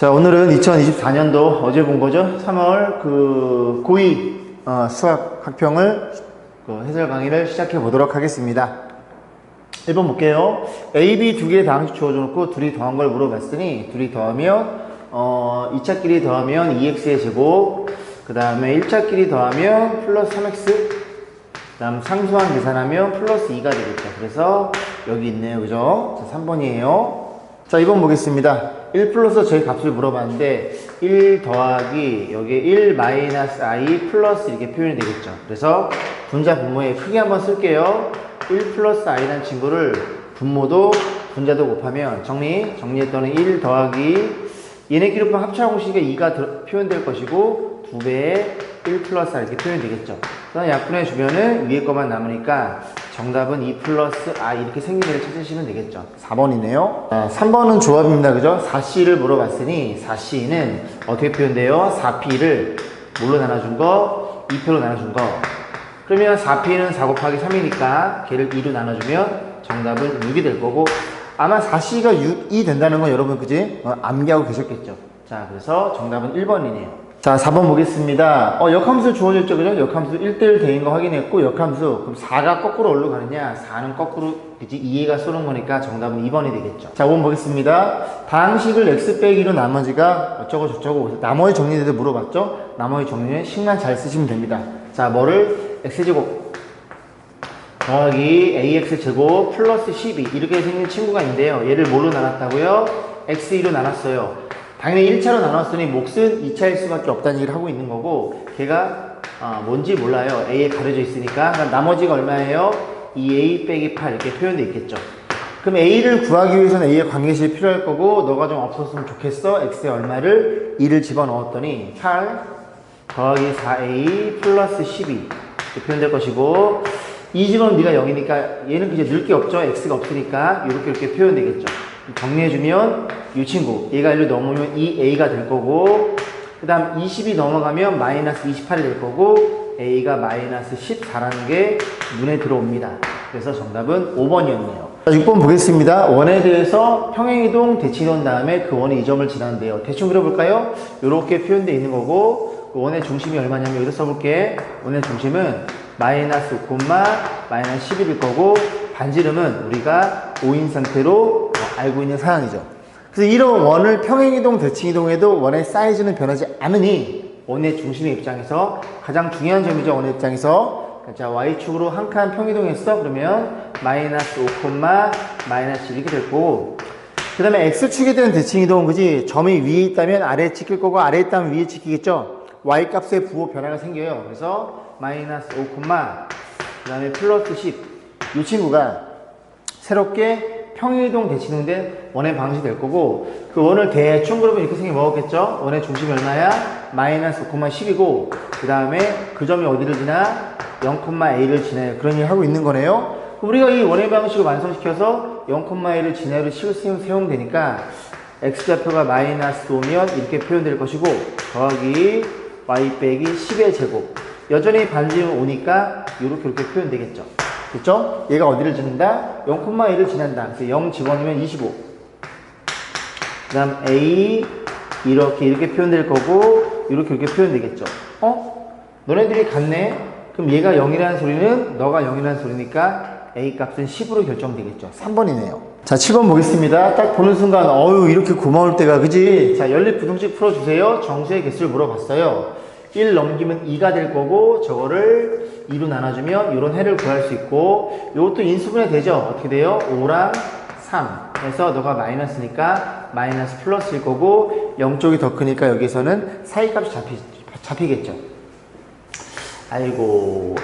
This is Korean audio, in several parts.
자, 오늘은 2024년도 어제 본 거죠. 3월 고2 수학 학평을 해설 강의를 시작해 보도록 하겠습니다. 1번 볼게요. A, B 두 개의 다항식 주어져 놓고 둘이 더한 걸 물어봤으니 둘이 더하면 2차끼리 더하면 2x의 제곱, 그 다음에 1차끼리 더하면 플러스 3x, 그 다음 상수항 계산하면 플러스 2가 되겠죠. 그래서 여기 있네요. 그죠? 자, 3번이에요. 자, 2번 보겠습니다. 1 플러스 저희 값을 물어봤는데 1 더하기 여기에 1 마이너스 i 플러스 이렇게 표현이 되겠죠. 그래서 분자 분모에 크게 한번 쓸게요. 1 플러스 i라는 친구를 분모도 분자도 곱하면 정리했더니 1 더하기 얘네끼리 합차 공식에 2가 표현될 것이고 2배에 1 플러스 i 이렇게 표현이 되겠죠. 그다음 약분해 주면은 위에 것만 남으니까 정답은 2 플러스 i 이렇게 생긴 애를 찾으시면 되겠죠. 4번이네요. 3번은 조합입니다. 그죠? 4c를 물어봤으니 4c는 어떻게 표현돼요? 4p를 뭘로 나눠준 거? 2표로 나눠준 거. 그러면 4p는 4 곱하기 3이니까 걔를 2로 나눠주면 정답은 6이 될 거고, 아마 4c가 6이 된다는 건 여러분 그지? 암기하고 계셨겠죠. 자, 그래서 정답은 1번이네요. 자, 4번 보겠습니다. 역함수 주어져 있죠. 그죠? 역함수 1대1 대인 거 확인했고, 역함수. 그럼 4가 거꾸로 어디로 가느냐? 4는 거꾸로, 그지? 2가 쏘는 거니까 정답은 2번이 되겠죠. 자, 5번 보겠습니다. 다항식을 x 빼기로 나머지가 어쩌고 저쩌고. 나머지 정리돼도 물어봤죠? 나머지 정리는 식만 잘 쓰시면 됩니다. 자, 뭐를? x제곱 더하기 ax제곱 플러스 12. 이렇게 생긴 친구가 있는데요. 얘를 뭐로 나눴다고요? x2로 나눴어요. 당연히 1차로 나눴으니 몫은 2차일 수밖에 없다는 얘기를 하고 있는 거고, 걔가 뭔지 몰라요. a에 가려져 있으니까. 그러니까 나머지가 얼마예요? 2a 빼기 8 이렇게 표현되어 있겠죠. 그럼 a를 구하기 위해서는 a의 관계식이 필요할 거고, 너가 좀 없었으면 좋겠어. x에 얼마를? 2를 집어넣었더니 8 더하기 4a 플러스 12 이렇게 표현될 것이고, 이 집어넣으면 네가 0이니까 얘는 이제 넣을 게 없죠. x가 없으니까 이렇게 표현되겠죠. 정리해주면 이 친구, 얘가 1로 넘으면 2a가 될 거고, 그 다음 20이 넘어가면 마이너스 28이 될 거고, a가 마이너스 14라는 게 눈에 들어옵니다. 그래서 정답은 5번이었네요. 자, 6번 보겠습니다. 원에 대해서 평행이동, 대칭이동 다음에 그 원의 이 점을 지나는데요. 대충 그려볼까요? 이렇게 표현되어 있는 거고, 그 원의 중심이 얼마냐면 여기서 써볼게. 원의 중심은 마이너스 5, 마이너스 11일 거고, 반지름은 우리가 5인 상태로 알고 있는 사항이죠. 그래서 이런 원을 평행이동, 대칭이동에도 원의 사이즈는 변하지 않으니 원의 중심의 입장에서 가장 중요한 점이죠. 원의 입장에서 자, y축으로 한 칸 평이동했어. 그러면 마이너스 5, 마이너스 1 이렇게 될 거고, 그 다음에 x축에 대한 대칭이동은 그지? 점이 위에 있다면 아래에 찍힐 거고, 아래에 있다면 위에 찍히겠죠. y 값의 부호 변화가 생겨요. 그래서 마이너스 5, 그 다음에 플러스 10. 이 친구가 새롭게 평행이동 대칭이동인데 원의 방식이 될 거고, 그 원을 대충 그러면 이렇게 생겨 먹었겠죠? 원의 중심이 얼마야? 마이너스 5, 10이고, 그 다음에 그 점이 어디를 지나? 0,a를 지나요. 그런 얘기를 하고 있는 거네요. 우리가 이 원의 방식을 완성시켜서 0,a를 지나요를 세우면 되니까 x좌표가 마이너스 5면 이렇게 표현될 것이고, 더하기 y 빼기 10의 제곱. 여전히 반지름 5니까 이렇게 표현되겠죠. 됐죠? 얘가 어디를 지난다? 0,a를 지난다. 그래서 0 집어넣으면 25. 그 다음 a 이렇게 표현될 거고, 이렇게 표현되겠죠. 너네들이 같네? 그럼 얘가 0이라는 소리는 너가 0이라는 소리니까 a 값은 10으로 결정되겠죠. 3번이네요. 자, 7번 보겠습니다. 딱 보는 순간 이렇게 고마울 때가 그지? 자, 연립부등식 풀어주세요. 정수의 개수를 물어봤어요. 1 넘기면 2가 될 거고, 저거를 2로 나눠주면 이런 해를 구할 수 있고, 이것도 인수분해 되죠? 어떻게 돼요? 5랑 3 해서 너가 마이너스니까 마이너스 플러스일 거고, 0쪽이 더 크니까 여기서는 사이값이 잡히겠죠. 아이고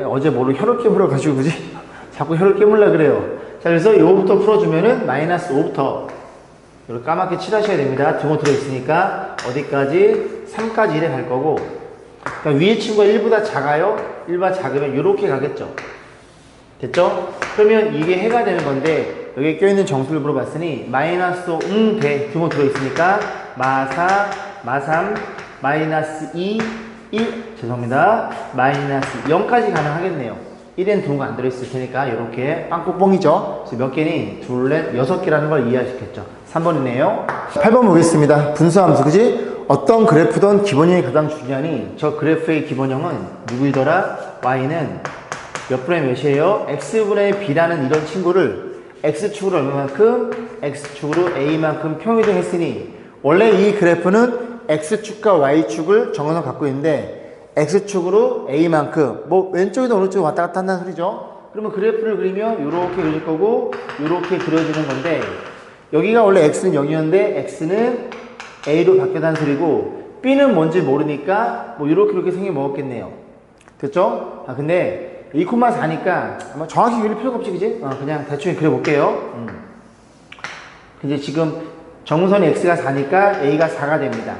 어제 뭐로 혀를 깨물어 가지고 그지? 자꾸 혀를 깨물라 그래요. 자, 그래서 이거부터 풀어주면은 마이너스 5부터 이렇게 까맣게 칠하셔야 됩니다. 등호 들어있으니까 어디까지? 3까지 이래 갈 거고, 그러니까 위에 친구가 1보다 작아요? 1보다 작으면 이렇게 가겠죠. 됐죠? 그러면 이게 해가 되는 건데, 여기에 껴있는 정수를 물어봤으니 마이너스 5, 대 등호 들어있으니까 마4, 마3, 마이너스 2, 1, 죄송합니다. 마이너스 0까지 가능하겠네요. 1에는 등호가 안 들어있을 테니까 이렇게 빵꾸뻥이죠. 그래서 몇 개니? 둘, 넷, 6개라는 걸 이해하시겠죠. 3번이네요. 8번 보겠습니다. 분수함수, 그지? 어떤 그래프든 기본형이 가장 중요하니 저 그래프의 기본형은 누구이더라? y는 몇 분의 몇이에요? x분의 b라는 이런 친구를 x축으로 얼마만큼? x축으로 a만큼 평이동했으니 원래 이 그래프는 x축과 y축을 정원을 갖고 있는데 x축으로 a만큼 뭐 왼쪽이든 오른쪽이 왔다 갔다 한다는 소리죠. 그러면 그래프를 그리면 이렇게 그려질 거고 이렇게 그려지는 건데 여기가 원래 x는 0이었는데 x는 a로 바뀌었다는 소리고 b는 뭔지 모르니까 뭐 이렇게 생겨 먹었겠네요. 됐죠? 근데 2,4니까 아마 정확히 그릴 필요가 없지, 그지? 그냥 대충 그려볼게요. 근데 지금 정선이 x가 4니까 a가 4가 됩니다.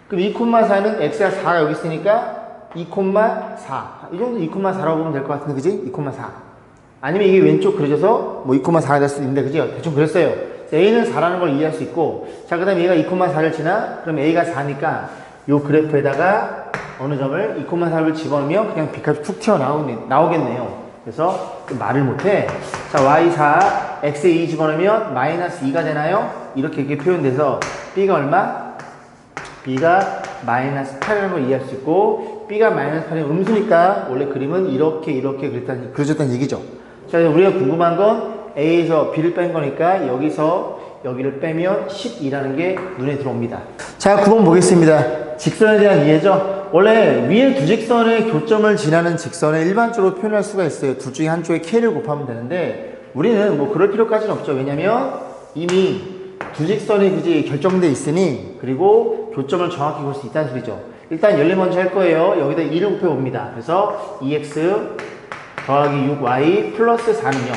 그럼 2,4는 x가 4가 여기 있으니까 2,4. 이 정도 2,4라고 보면 될 것 같은데, 그지? 2,4. 아니면 이게 왼쪽 그려져서 뭐 2,4가 될 수도 있는데, 그죠? 대충 그랬어요. a는 4라는 걸 이해할 수 있고, 자, 그 다음에 얘가 2,4를 지나? 그럼 a가 4니까 요 그래프에다가 어느 점을 2,4를 집어넣으면 그냥 B값이 툭 튀어나오겠네요. 그래서 말을 못해. 자, y4, x에 2 집어넣으면 마이너스 2가 되나요? 이렇게 표현돼서 B가 얼마? B가 마이너스 8이라는 걸 이해할 수 있고, B가 마이너스 8이 음수니까 원래 그림은 이렇게 그려졌다는 얘기죠. 자, 우리가 궁금한 건 A에서 B를 뺀 거니까 여기서 여기를 빼면 12라는 게 눈에 들어옵니다. 자, 9번 보겠습니다. 직선에 대한 이해죠. 원래 위에 두 직선의 교점을 지나는 직선을 일반적으로 표현할 수가 있어요. 둘 중에 한쪽에 K를 곱하면 되는데 우리는 뭐 그럴 필요까지는 없죠. 왜냐면 이미 두 직선이 그지 결정돼 있으니 그리고 교점을 정확히 볼 수 있다는 소리죠. 일단 열리 먼저 할 거예요. 여기다 2를 곱해 봅니다. 그래서 2x 더하기 6y 플러스 4는 0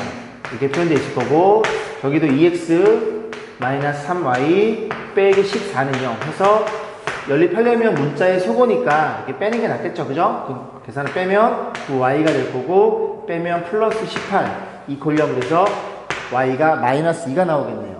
이렇게 표현되어 있을 거고, 저기도 2x 마이너스 3y 빼기 14는 0 해서 연립하려면 문자에 속으니까 이렇게 빼는 게 낫겠죠, 그죠? 그 계산을 빼면 y가 될 거고, 빼면 플러스 18 이퀄 0 그래서 y가 마이너스 2가 나오겠네요.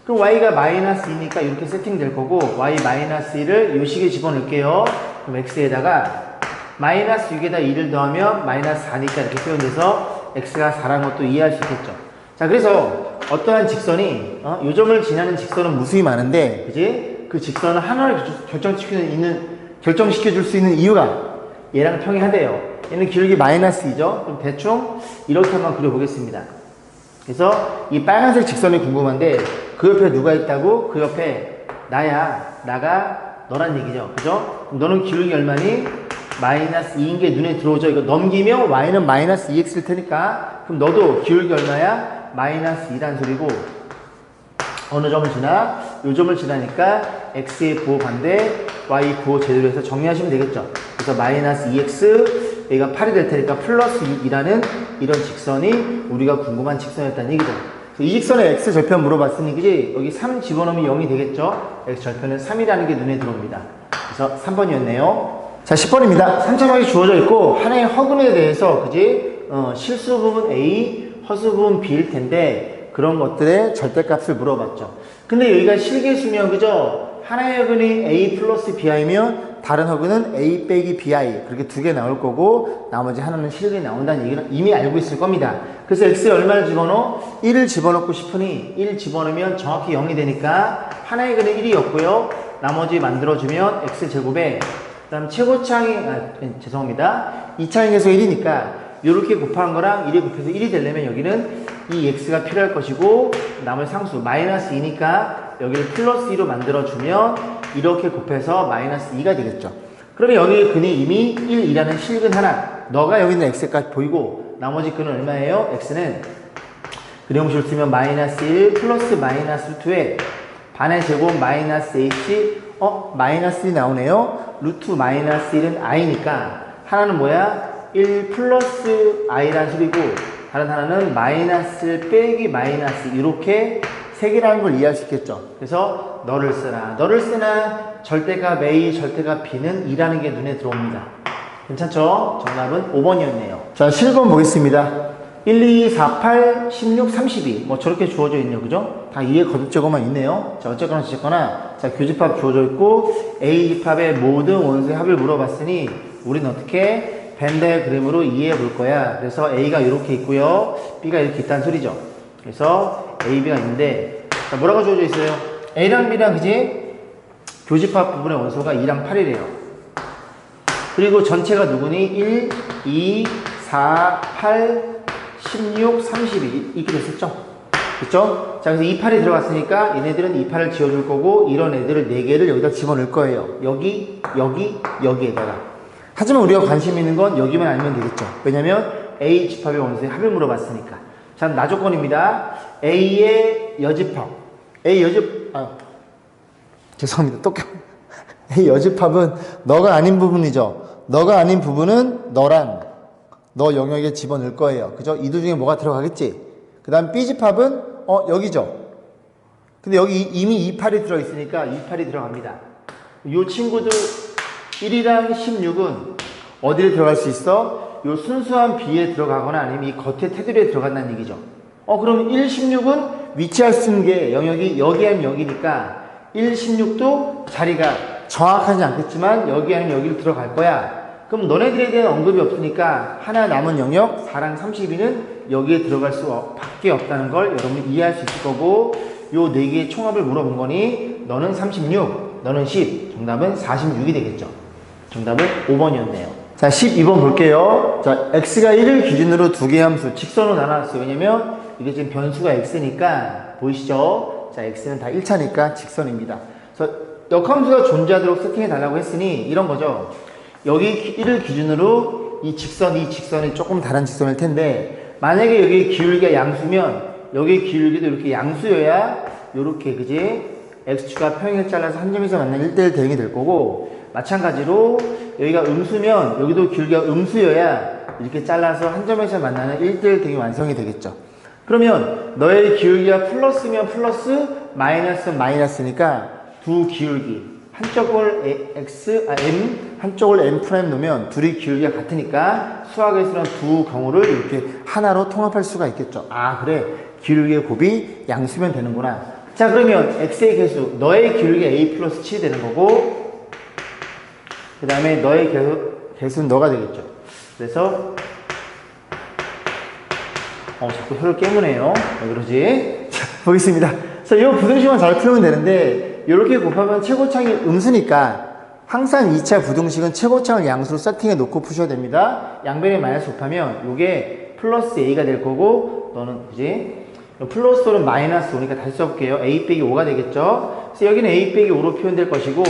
그럼 y가 마이너스 2니까 이렇게 세팅될 거고, y 마이너스 2를 이 식에 집어넣을게요. 그럼 x에다가 마이너스 6에다 2를 더하면 마이너스 4니까 이렇게 표현돼서 x가 4라는 것도 이해할 수 있겠죠. 자, 그래서 어떠한 직선이 요 점을 지나는 직선은 무수히 많은데, 그지? 그 직선을 하나를 결정시켜 줄 수 있는 이유가 얘랑 평행하대요. 얘는 기울기 마이너스 2죠. 그럼 대충 이렇게 한번 그려보겠습니다. 그래서 이 빨간색 직선이 궁금한데 그 옆에 누가 있다고? 그 옆에 나가 너란 얘기죠. 그죠? 그럼 너는 기울기 얼마니? 마이너스 2인 게 눈에 들어오죠. 이거 넘기면 y는 마이너스 2x일 테니까 그럼 너도 기울기 얼마야? 마이너스 2란 소리고, 어느 점을 지나? 요 점을 지나니까 x의 부호 반대, y 부호 제대로 해서 정리하시면 되겠죠. 그래서 마이너스 2x, 얘가 8이 될 테니까 플러스 2라는 이런 직선이 우리가 궁금한 직선이었다는 얘기죠. 이 직선의 x 절편 물어봤으니, 그지? 여기 3 집어넣으면 0이 되겠죠? x 절편은 3이라는 게 눈에 들어옵니다. 그래서 3번이었네요. 자, 10번입니다. 3차방이 주어져 있고 하나의 허근에 대해서, 그지? 실수 부분 A, 허수 부분 B일 텐데 그런 것들의 절대값을 물어봤죠. 근데 여기가 실계수면, 그죠? 하나의 허근이 A 플러스 BI면 다른 허근은 A 빼기 BI 그렇게 두 개 나올 거고 나머지 하나는 실계 나온다는 얘기는 이미 알고 있을 겁니다. 그래서 X에 얼마를 집어넣어? 1을 집어넣고 싶으니 1 집어넣으면 정확히 0이 되니까 하나의 근은 1이었고요. 나머지 만들어주면 X제곱에 그 다음 최고차항이, 죄송합니다. 2차항에서 1이니까 이렇게 곱하는 거랑 1에 곱해서 1이 되려면 여기는 이 x가 필요할 것이고 나머지 상수 마이너스 2니까 여기를 플러스 2로 만들어주면 이렇게 곱해서 마이너스 2가 되겠죠. 그러면 여기의 근이 이미 1, 2라는 실근 하나, 너가 여기 있는 x까지 보이고 나머지 근은 얼마예요? x는 그림식을 쓰면 마이너스 1 플러스 마이너스 2에 반의 제곱 마이너스 h 마이너스 1이 나오네요. 루트 마이너스 1은 i니까 하나는 뭐야? 1 플러스 i란 소리고 다른 하나는 마이너스 빼기 마이너스 이렇게 세 개라는 걸 이해할 수 있겠죠. 그래서 너를 쓰나 절대값 A, 절대값 B는 2라는 게 눈에 들어옵니다. 괜찮죠? 정답은 5번이었네요. 자, 7번 보겠습니다. 1, 2, 4, 8, 16, 32 뭐 저렇게 주어져 있네요. 그죠? 다 2의 거듭제곱만 있네요. 자, 어쨌거나 자, 교집합 주어져 있고 A 집합의 모든 원소의 합을 물어봤으니 우리는 어떻게 벤더의 그림으로 이해해 볼 거야. 그래서 A가 이렇게 있고요. B가 이렇게 있다는 소리죠. 그래서 A, B가 있는데 자, 뭐라고 주어져 있어요? A랑 B랑 그지? 교집합 부분의 원소가 2랑 8이래요. 그리고 전체가 누구니? 1, 2, 4, 8, 16, 32 이렇게 됐었죠? 그쵸? 자, 그래서 2, 8이 들어갔으니까 얘네들은 2, 8을 지워줄 거고 이런 애들을 4개를 여기다 집어넣을 거예요. 여기, 여기, 여기에다가. 하지만 우리가 관심 있는 건 여기만 알면 되겠죠. 왜냐면 A 집합의 원소의 합을 물어봤으니까. 자, 나조건입니다. A의 여집합. 죄송합니다. 또 A 여집합은 너가 아닌 부분이죠. 너가 아닌 부분은 너랑 너 영역에 집어넣을 거예요. 그죠? 이 두 중에 뭐가 들어가겠지? 그 다음 B집합은 여기죠. 근데 여기 이미 28이 들어있으니까 28이 들어갑니다. 이 친구들 1이랑 16은 어디에 들어갈 수 있어? 요 순수한 B에 들어가거나 아니면 이 겉에 테두리에 들어간다는 얘기죠. 그럼 1, 16은 위치할 수 있는 게 영역이 여기 아니면 여기니까 1, 16도 자리가 정확하지 않겠지만 여기 아니면 여기로 들어갈 거야. 그럼 너네들에 대한 언급이 없으니까 하나 남은 영역 4랑 32는 여기에 들어갈 수 밖에 없다는 걸 여러분이 이해할 수 있을 거고 요 4개의 총합을 물어본 거니 너는 36, 너는 10, 정답은 46이 되겠죠. 정답은 5번이었네요. 자, 12번 볼게요. 자, x가 1을 기준으로 두 개의 함수 직선으로 나눠놨어요. 왜냐면 이게 지금 변수가 x니까 보이시죠? 자, x는 다 1차니까 직선입니다. 그래서 역함수가 존재하도록 세팅해 달라고 했으니 이런 거죠. 여기 1을 기준으로 이 직선이 조금 다른 직선일 텐데 만약에 여기 기울기가 양수면 여기 기울기도 이렇게 양수여야 요렇게 그지? x축과 평행을 잘라서 한 점에서 만나는 1대1 대응이 될 거고 마찬가지로 여기가 음수면 여기도 기울기가 음수여야 이렇게 잘라서 한 점에서 만나는 1대1 대응이 완성이 되겠죠. 그러면 너의 기울기가 플러스면 플러스 마이너스면 마이너스니까 두 기울기 한쪽을 m 한쪽을 m 프라임 놓으면 둘이 기울기가 같으니까 수학에서는 두 경우를 이렇게 하나로 통합할 수가 있겠죠. 아 그래 기울기의 곱이 양수면 되는구나. 자 그러면 x의 개수 너의 기울기 a 플러스 7이 되는 거고 그 다음에 너의 개수는 너가 되겠죠. 그래서 자꾸 혀를 깨무네요. 왜 그러지? 자 보겠습니다. 자 이 부등식만 잘 풀면 되는데 이렇게 곱하면 최고창이 음수니까 항상 2차 부등식은 최고창을 양수로 세팅해 놓고 푸셔야 됩니다. 양변에 마이너스 곱하면 이게 플러스 a가 될 거고 너는 그지? 플러스 5는 마이너스 5니까 다시 써볼게요. a 빼기 5가 되겠죠? 그래서 여기는 a 빼기 5로 표현될 것이고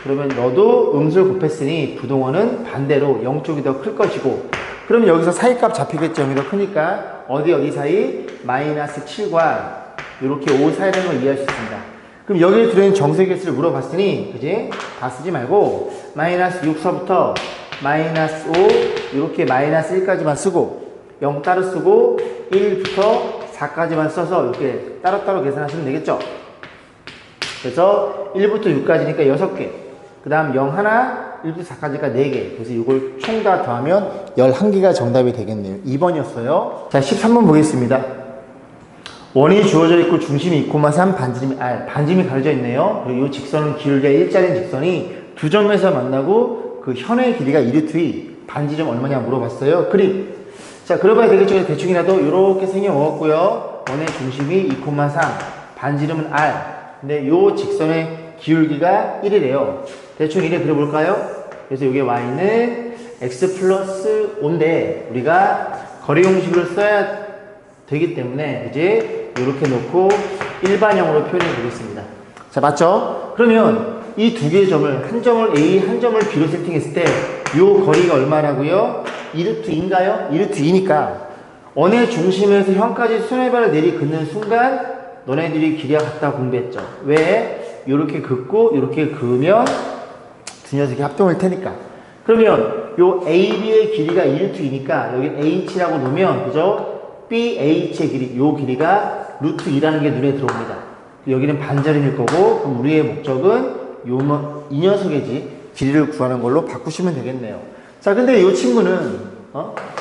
그러면 너도 음수를 곱했으니 부동원은 반대로 0쪽이 더 클 것이고 그러면 여기서 사이값 잡히겠죠. 0이 더 크니까 어디 사이? 마이너스 7과 이렇게 5 사이라는 걸 이해할 수 있습니다. 그럼 여기에 들어있는 정수의 개수를 물어봤으니 그지? 다 쓰지 말고 마이너스 6서부터 마이너스 5 이렇게 마이너스 1까지만 쓰고 0 따로 쓰고 1부터 4까지만 써서 이렇게 따로따로 계산하시면 되겠죠. 그래서 1부터 6까지니까 6개 그 다음 0 하나 1부터 4까지가 4개 그래서 이걸 총 다 더하면 11개가 정답이 되겠네요. 2번이었어요. 자 13번 보겠습니다. 원이 주어져 있고 중심이 2,3 반지름이 R 반지름이 가려져 있네요. 그리고 이 직선은 기울기가 일자리인 직선이 두 점에서 만나고 그 현의 길이가 2루트 2 반지름 얼마냐 물어봤어요. 그림 자 그려봐야 되겠죠. 대충이라도 이렇게 생겨먹었고요. 원의 중심이 2,3 반지름은 R 근데 이 직선의 기울기가 1이래요. 대충 이래 그려볼까요? 그래서 이게 y는 x 플러스 5인데 우리가 거리 공식을 써야 되기 때문에 이제 이렇게 놓고 일반형으로 표현해 보겠습니다. 자 맞죠? 그러면 이 두 개의 점을 한 점을 A 한 점을 B로 세팅했을 때 이 거리가 얼마라고요? 2루트 2인가요? 2루트 2니까 원의 중심에서 현까지 손해발을 내리긋는 순간 너네들이 길이가 같다 공부했죠. 왜? 이렇게 긋고 이렇게 그으면 두 녀석이 합동일 테니까. 그러면 요 AB의 길이가 2루트 2니까 여기 H라고 놓으면 그죠? BH의 길이, 요 길이가 루트 2라는 게 눈에 들어옵니다. 여기는 반자림일 거고 그럼 우리의 목적은 이 녀석의 길이를 구하는 걸로 바꾸시면 되겠네요. 자 근데 이 친구는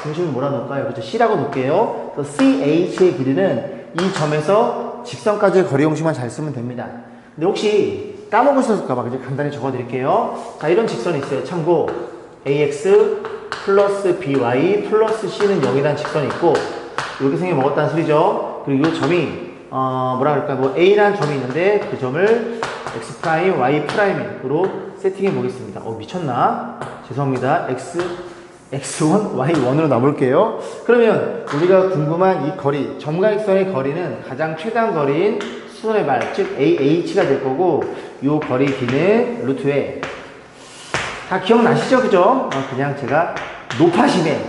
중심을 뭐라 놓을까요? 그렇죠? C라고 놓을게요. 그래서 CH의 길이는 이 점에서 직선까지의 거리 공식만 잘 쓰면 됩니다. 근데 혹시 까먹으셨을까봐 간단히 적어드릴게요. 자 이런 직선이 있어요. 참고 AX 플러스 BY 플러스 C는 0이라는 직선이 있고 이렇게 생겨 먹었다는 소리죠. 그리고 이 점이 뭐라 그럴까, 뭐 A라는 점이 있는데 그 점을 X 프라임, Y 프라임으로 세팅해 보겠습니다. 미쳤나? 죄송합니다. X1, Y1으로 놔볼게요. 그러면 우리가 궁금한 이 거리, 점과 일선의 거리는 가장 최단 거리인 수선의 말, 즉 AH가 될 거고, 요 거리 B는 루트에 다 기억나시죠? 그죠? 그냥 제가 높아심에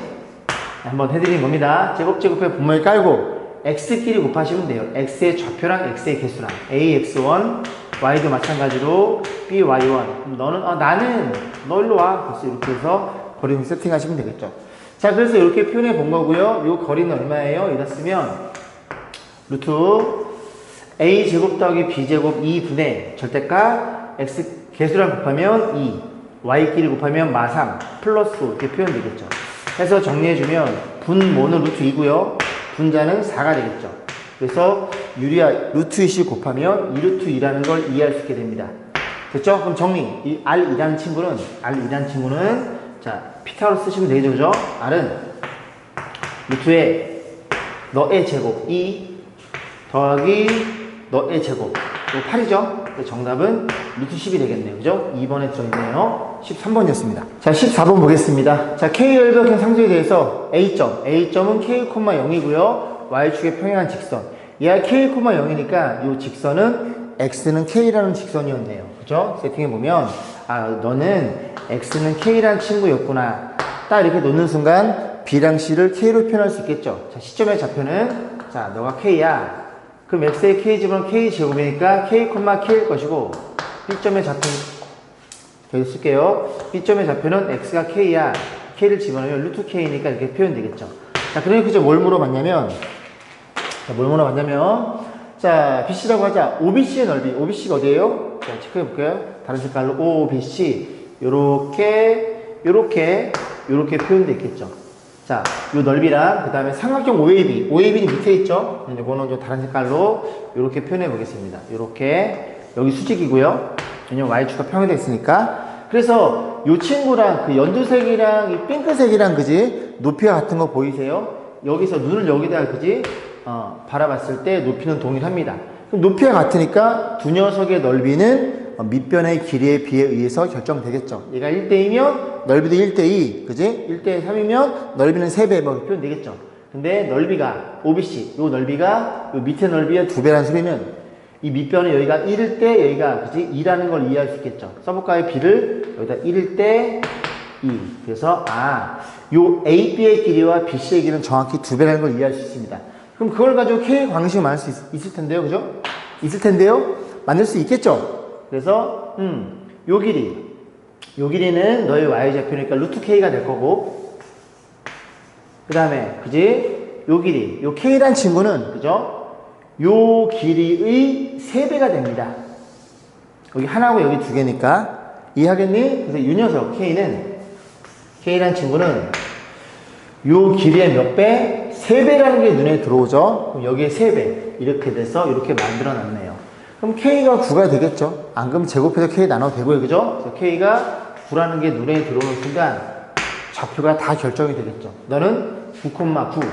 한번 해드린 겁니다. 제곱에 분모에 깔고 x끼리 곱하시면 돼요. x의 좌표랑 x의 개수랑 ax1, y도 마찬가지로 by1. 너는 나는 너 일로 와. 그래서 이렇게 해서 거리 세팅하시면 되겠죠. 자, 그래서 이렇게 표현해 본 거고요. 요 거리는 얼마예요? 이다 쓰면 루트 a 제곱 더하기 b 제곱 2분의 절대값 x 개수랑 곱하면 2, y끼리 곱하면 마3 플러스 이렇게 표현되겠죠. 해서 정리해주면 분모는 루트 2고요. 분자는 4가 되겠죠. 그래서 유리와 루트 2씩 곱하면 2루트 2라는 걸 이해할 수 있게 됩니다. 됐죠? 그럼 정리. 이 R2라는 친구는 자, 피타고라스 쓰시면 되죠. 그죠? R은 루트에 너의 제곱 2 더하기 너의 제곱 또 8이죠? 정답은 루트 10이 되겠네요. 그죠? 2번에 들어있네요. 13번이었습니다. 자, 14번 보겠습니다. 자, K열벽형 상수에 대해서 A점은 K, 0이고요. Y축에 평행한 직선. 얘가 K, 0이니까 이 직선은 X는 K라는 직선이었네요. 그죠? 세팅해보면, 너는 X는 K라는 친구였구나. 딱 이렇게 놓는 순간 B랑 C를 K로 표현할 수 있겠죠? 자, 시점의 좌표는, 자, 너가 K야. 그럼 x의 k제곱은 k제곱이니까 k, k일 것이고 B점의 좌표 여기 쓸게요. B점의 좌표는 x가 k야. k를 집어넣으면 루트 k니까 이렇게 표현되겠죠. 자, 그러니까 그저 뭘 물어봤냐면 자, BC라고 하자. OBC의 넓이. OBC가 어디예요? 자, 체크해 볼게요. 다른 색깔로 OBC 요렇게 표현되어 있겠죠. 자, 요 넓이랑 그 다음에 삼각형 OAB는 밑에 있죠? 이거는 좀 다른 색깔로 이렇게 표현해 보겠습니다. 이렇게 여기 수직이고요. 왜냐면 Y축과 평행되어 있으니까. 그래서 요 친구랑 그 연두색이랑 이 핑크색이랑 그지? 높이가 같은 거 보이세요? 여기서 눈을 여기다가 그지? 바라봤을 때 높이는 동일합니다. 그럼 높이가 같으니까 두 녀석의 넓이는 밑변의 길이에 비에 의해서 결정되겠죠. 얘가 1대2면 넓이도 1대2, 그지? 1대3이면 넓이는 3배, 뭐 표현되겠죠. 근데 넓이가, OBC, 요 넓이가 요 밑에 넓이의 2배라는 소리면 이 밑변은 여기가 1일 때 여기가, 그지? 2라는 걸 이해할 수 있겠죠. 써볼까요? B를 여기다 1일 때 2. 그래서, 요 AB의 길이와 BC의 길이는 정확히 2배라는 걸 이해할 수 있습니다. 그럼 그걸 가지고 K 광식을 만들 수 있을 텐데요. 그죠? 있을 텐데요. 만들 수 있겠죠? 그래서 요 길이는 너의 y좌표니까 루트 k가 될 거고, 그 다음에 그지? 요 길이, 요 k란 친구는 그죠? 요 길이의 3배가 됩니다. 여기 하나고 여기 2개니까 이해하겠니? 그래서 이 녀석 k란 친구는 요 길이의 몇 배? 3배라는 게 눈에 들어오죠? 그럼 여기에 3배 이렇게 돼서 이렇게 만들어 놨네요. 그럼 K가 9가 되겠죠? 안 그러면 제곱해서 K 나눠도 되고요. 그죠? 그래서 K가 9라는 게 눈에 들어오는 순간 좌표가 다 결정이 되겠죠. 너는 9,9,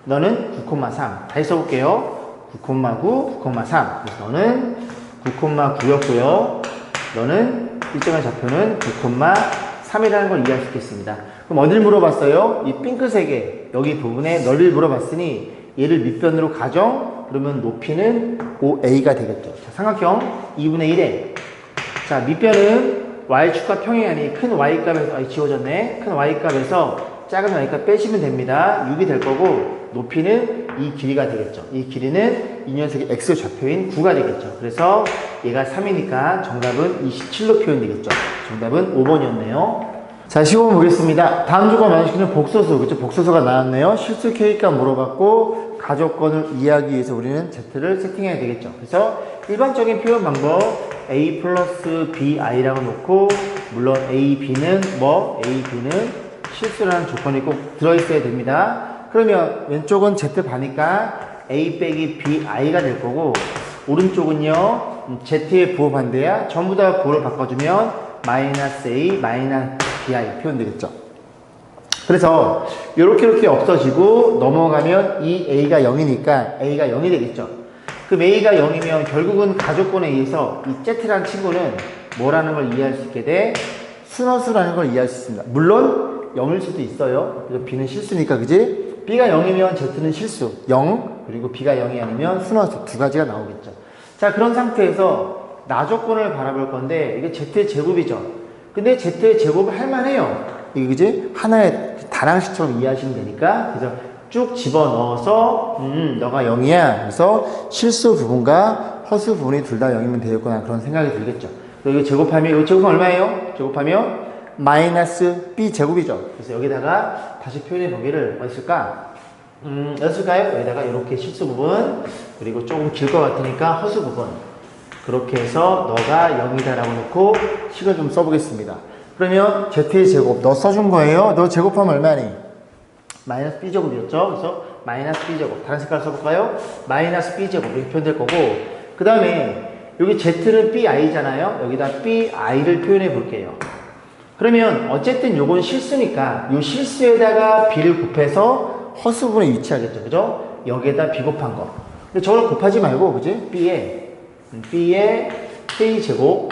너는 9,3. 다시 써볼게요. 9,9, 9,3. 그래서 너는 9,9였고요. 너는 일정의 좌표는 9,3이라는 걸 이해할 수 있겠습니다. 그럼 어딜 물어봤어요? 이 핑크색의 여기 부분에 넓이를 물어봤으니 얘를 밑변으로 가정. 그러면 높이는 OA가 되겠죠. 자, 삼각형 2분의 1에 자, 밑변은 Y축과 평행하니 큰 Y값에서 지워졌네. 큰 Y값에서 작은 Y값 빼시면 됩니다. 6이 될 거고 높이는 이 길이가 되겠죠. 이 길이는 이 녀석의 X 좌표인 9가 되겠죠. 그래서 얘가 3이니까 정답은 27로 표현되겠죠. 정답은 5번이었네요. 자, 15번 보겠습니다. 다음 조건 만족시키는 복소수, 그렇죠? 복소수가 나왔네요. 실수 K값 물어봤고 가조건을 이해하기 위해서 우리는 Z를 세팅해야 되겠죠. 그래서 일반적인 표현 방법 A 플러스 BI라고 놓고, 물론 A, B는 실수라는 조건이 꼭 들어있어야 됩니다. 그러면 왼쪽은 Z 바니까 A 빼기 BI가 될 거고, 오른쪽은요 Z의 부호 반대야. 전부 다 부호를 바꿔주면 마이너스 A, 마이너스 BI 표현되겠죠. 그래서 이렇게 없어지고 넘어가면 이 A가 0이니까 A가 0이 되겠죠. 그럼 A가 0이면 결국은 가족권에 의해서 이 Z라는 친구는 뭐라는 걸 이해할 수 있게 돼? 순허수라는 걸 이해할 수 있습니다. 물론 0일 수도 있어요. 그래서 B는 실수니까, 그지? B가 0이면 Z는 실수, 0. 그리고 B가 0이 아니면 순허수 두 가지가 나오겠죠. 자, 그런 상태에서 나조건을 바라볼 건데 이게 Z의 제곱이죠. 근데 Z의 제곱을 할만해요. 이게 그지? 하나의 다항식처럼 이해하시면 되니까. 그래서 쭉 집어넣어서 너가 0이야. 그래서 실수 부분과 허수 부분이 둘 다 0이면 되겠구나. 그런 생각이 들겠죠. 이거 제곱하면, 이거 제곱은 얼마예요? 제곱하면 마이너스 B 제곱이죠. 그래서 여기다가 다시 표현해 보기를 어디 쓸까? 어딨을까요? 여기다가 이렇게 실수 부분, 그리고 조금 길 것 같으니까 허수 부분. 그렇게 해서 너가 0이다 라고 놓고 식을 좀 써보겠습니다. 그러면 Z의 제곱, 너 써준 거예요? 너 제곱하면 얼마니? 마이너스 B제곱이었죠? 그래서 마이너스 B제곱. 다른 색깔 써볼까요? 마이너스 B제곱. 이렇게 표현될 거고, 그 다음에 여기 Z는 BI잖아요? 여기다 BI를 표현해 볼게요. 그러면 어쨌든 요건 실수니까 요 실수에다가 B를 곱해서 허수분에 위치하겠죠. 그죠? 여기에다 B 곱한 거. 근데 저걸 곱하지 말고, 그지? B에 K제곱,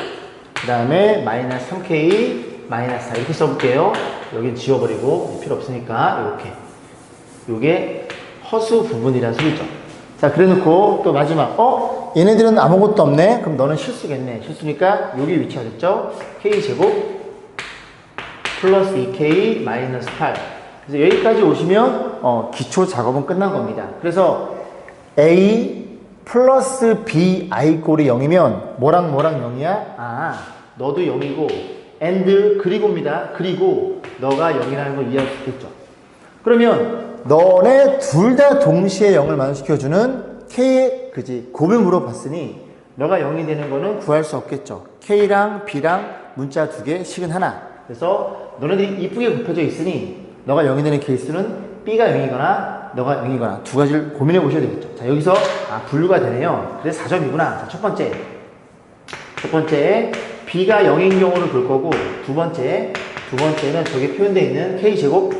그 다음에 마이너스 3K, 마이너스 4 이렇게 써볼게요. 여긴 지워버리고 필요 없으니까 이렇게. 요게 허수 부분이라는 소리죠. 자, 그래 놓고 또 마지막, 얘네들은 아무것도 없네? 그럼 너는 실수겠네. 실수니까 여기 위치하겠죠? K제곱 플러스 2K 마이너스 8. 그래서 여기까지 오시면 기초 작업은 끝난 겁니다. 그래서 A 플러스 B I 꼴이 0이면 뭐랑 0이야? 아, 너도 0이고 and 그리고입니다. 그리고 너가 0이라는 걸 이해할 수 있겠죠. 그러면 너네 둘 다 동시에 0을 만족시켜주는 K의 그지 곱을 물어봤으니 너가 0이 되는 거는 구할 수 없겠죠. K랑 B랑 문자 두 개, 식은 하나. 그래서 너네들이 이쁘게 곱해져 있으니 너가 0이 되는 케이스는 B가 0이거나 너가 0이거나 두 가지를 고민해 보셔야 되겠죠. 자, 여기서 분류가 되네요. 그래서 4점이구나. 자, 첫 번째 B가 0인 경우를 볼 거고, 두 번째는 저기 표현되어 있는 K제곱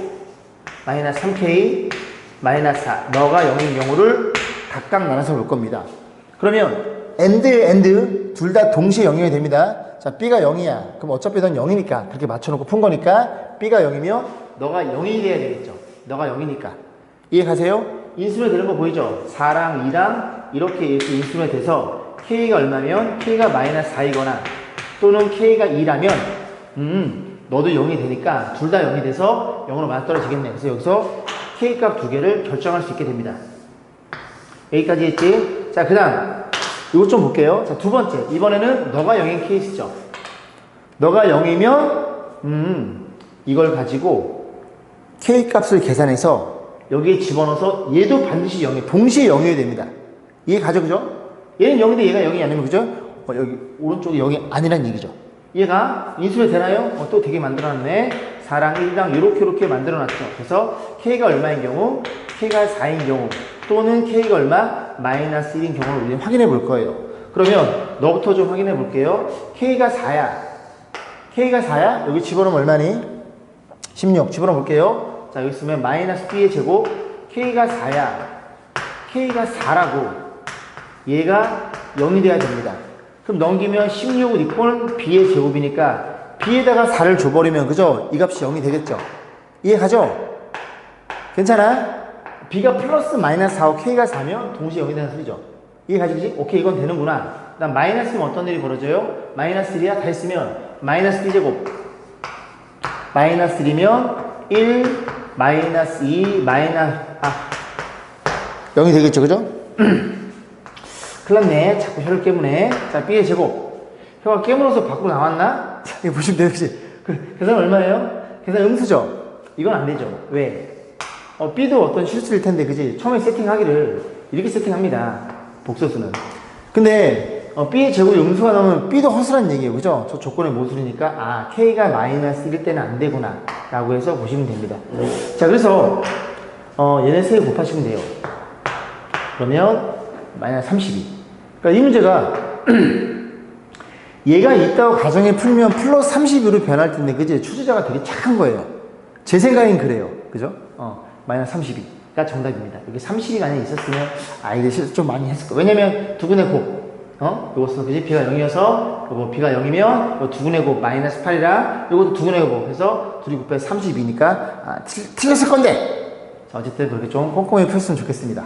마이너스 3K 마이너스 4 너가 0인 경우를 각각 나눠서 볼 겁니다. 그러면 and 둘 다 동시에 0이 됩니다. 자, B가 0이야. 그럼 어차피 넌 0이니까 그렇게 맞춰놓고 푼 거니까 B가 0이면 너가 0이 돼야 되겠죠. 너가 0이니까. 이해 가세요? 인수분해 되는 거 보이죠? 4랑 2랑 이렇게 인수분해 돼서 K가 얼마면 K가 마이너스 4이거나 또는 K가 2라면 너도 0이 되니까 둘 다 0이 돼서 0으로 맞아떨어지겠네. 그래서 여기서 K값 두 개를 결정할 수 있게 됩니다. 여기까지 했지? 자, 그 다음 이것 좀 볼게요. 자, 두 번째. 이번에는 너가 0인 케이스죠. 너가 0이면 이걸 가지고 K값을 계산해서 여기에 집어넣어서 얘도 반드시 0이 동시에 0이어야 됩니다. 이해 가죠? 그죠? 얘는 0인데 얘가 0이 아니면 그죠? 여기 오른쪽이 0이 아니란 얘기죠. 얘가 인수분해 되나요? 또 되게 만들어놨네. 4랑 1랑 이렇게 만들어놨죠. 그래서 K가 얼마인 경우, K가 4인 경우 또는 K가 얼마? 마이너스 1인 경우를 우리는 확인해 볼 거예요. 그러면 너부터 좀 확인해 볼게요. K가 4야. K가 4야? 여기 집어넣으면 얼마니? 16. 집어넣어 볼게요. 자, 여기 있으면 마이너스 B의 제곱 K가 4야. K가 4라고 얘가 0이 돼야 됩니다. 그럼 넘기면 16은 이꼴 B의 제곱이니까 B에다가 4를 줘버리면 그죠? 이 값이 0이 되겠죠? 이해 가죠? 괜찮아? B가 플러스 마이너스 4고 K가 4면 동시에 0이 되는 소리죠. 이해 가지지? 오케이, 이건 되는구나. 그 다음 마이너스면 어떤 일이 벌어져요? 마이너스 1이야? 다 했으면 마이너스 B제곱 마이너스 1이면 1 마이너스 2 마이너스 0이 되겠죠, 그죠? 큰일 났네. 자꾸 혀를 깨무네. 자, B의 제곱. 혀가 깨물어서 밖으로 나왔나? 자, 이거 보시면 돼요, 그치? 계산 얼마예요? 계산 음수죠? 이건 안 되죠. 왜? B도 어떤 실수일 텐데, 그지? 처음에 세팅하기를 이렇게 세팅합니다. 복소수는. 근데, B의 제곱이 음수가 나오면 B도 허술한 얘기예요. 그죠? 저 조건의 모순이니까, K가 마이너스 1일 때는 안 되구나. 라고 해서 보시면 됩니다. 자, 그래서, 얘네 세 개 곱하시면 돼요. 그러면, 마이너스 32. 그러니까 이 문제가, 얘가 있다고 가정에 풀면 플러스 32로 변할 텐데, 그지? 추주자가 되게 착한 거예요. 제 생각엔 그래요. 그죠? 마이너스 32. 정답입니다. 여기 30이 만약에 있었으면 아이들 실수 좀 많이 했을 거예요. 왜냐면 두근의 곱, 요것은 그지? b가 0이어서 요거 b가 0이면 요 두근의 곱 마이너스 8이라 요것도 두근의 곱 해서 둘이 곱해서 32니까 틀렸을 건데, 자, 어쨌든 그렇게 좀 꼼꼼히 풀었으면 좋겠습니다.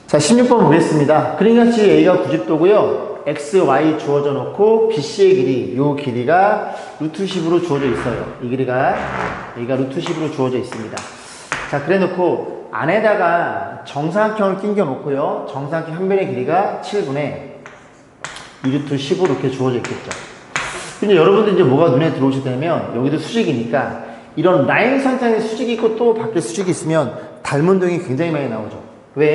자, 16번 보겠습니다. 그림같이 a가 90도고요. x, y 주어져 놓고 BC의 길이, 요 길이가 루트 10으로 주어져 있어요. 이 길이가 여기가 루트 10으로 주어져 있습니다. 자, 그래 놓고 안에다가 정사각형을 끼겨 놓고요. 정사각형 한 변의 길이가 7분의 2루트 10으로 이렇게 주어져 있겠죠. 근데 여러분들 이제 뭐가 눈에 들어오실 때면 여기도 수직이니까 이런 라인 선상에 수직이 있고 또 밖에 수직이 있으면 닮은 동이 굉장히 많이 나오죠. 왜?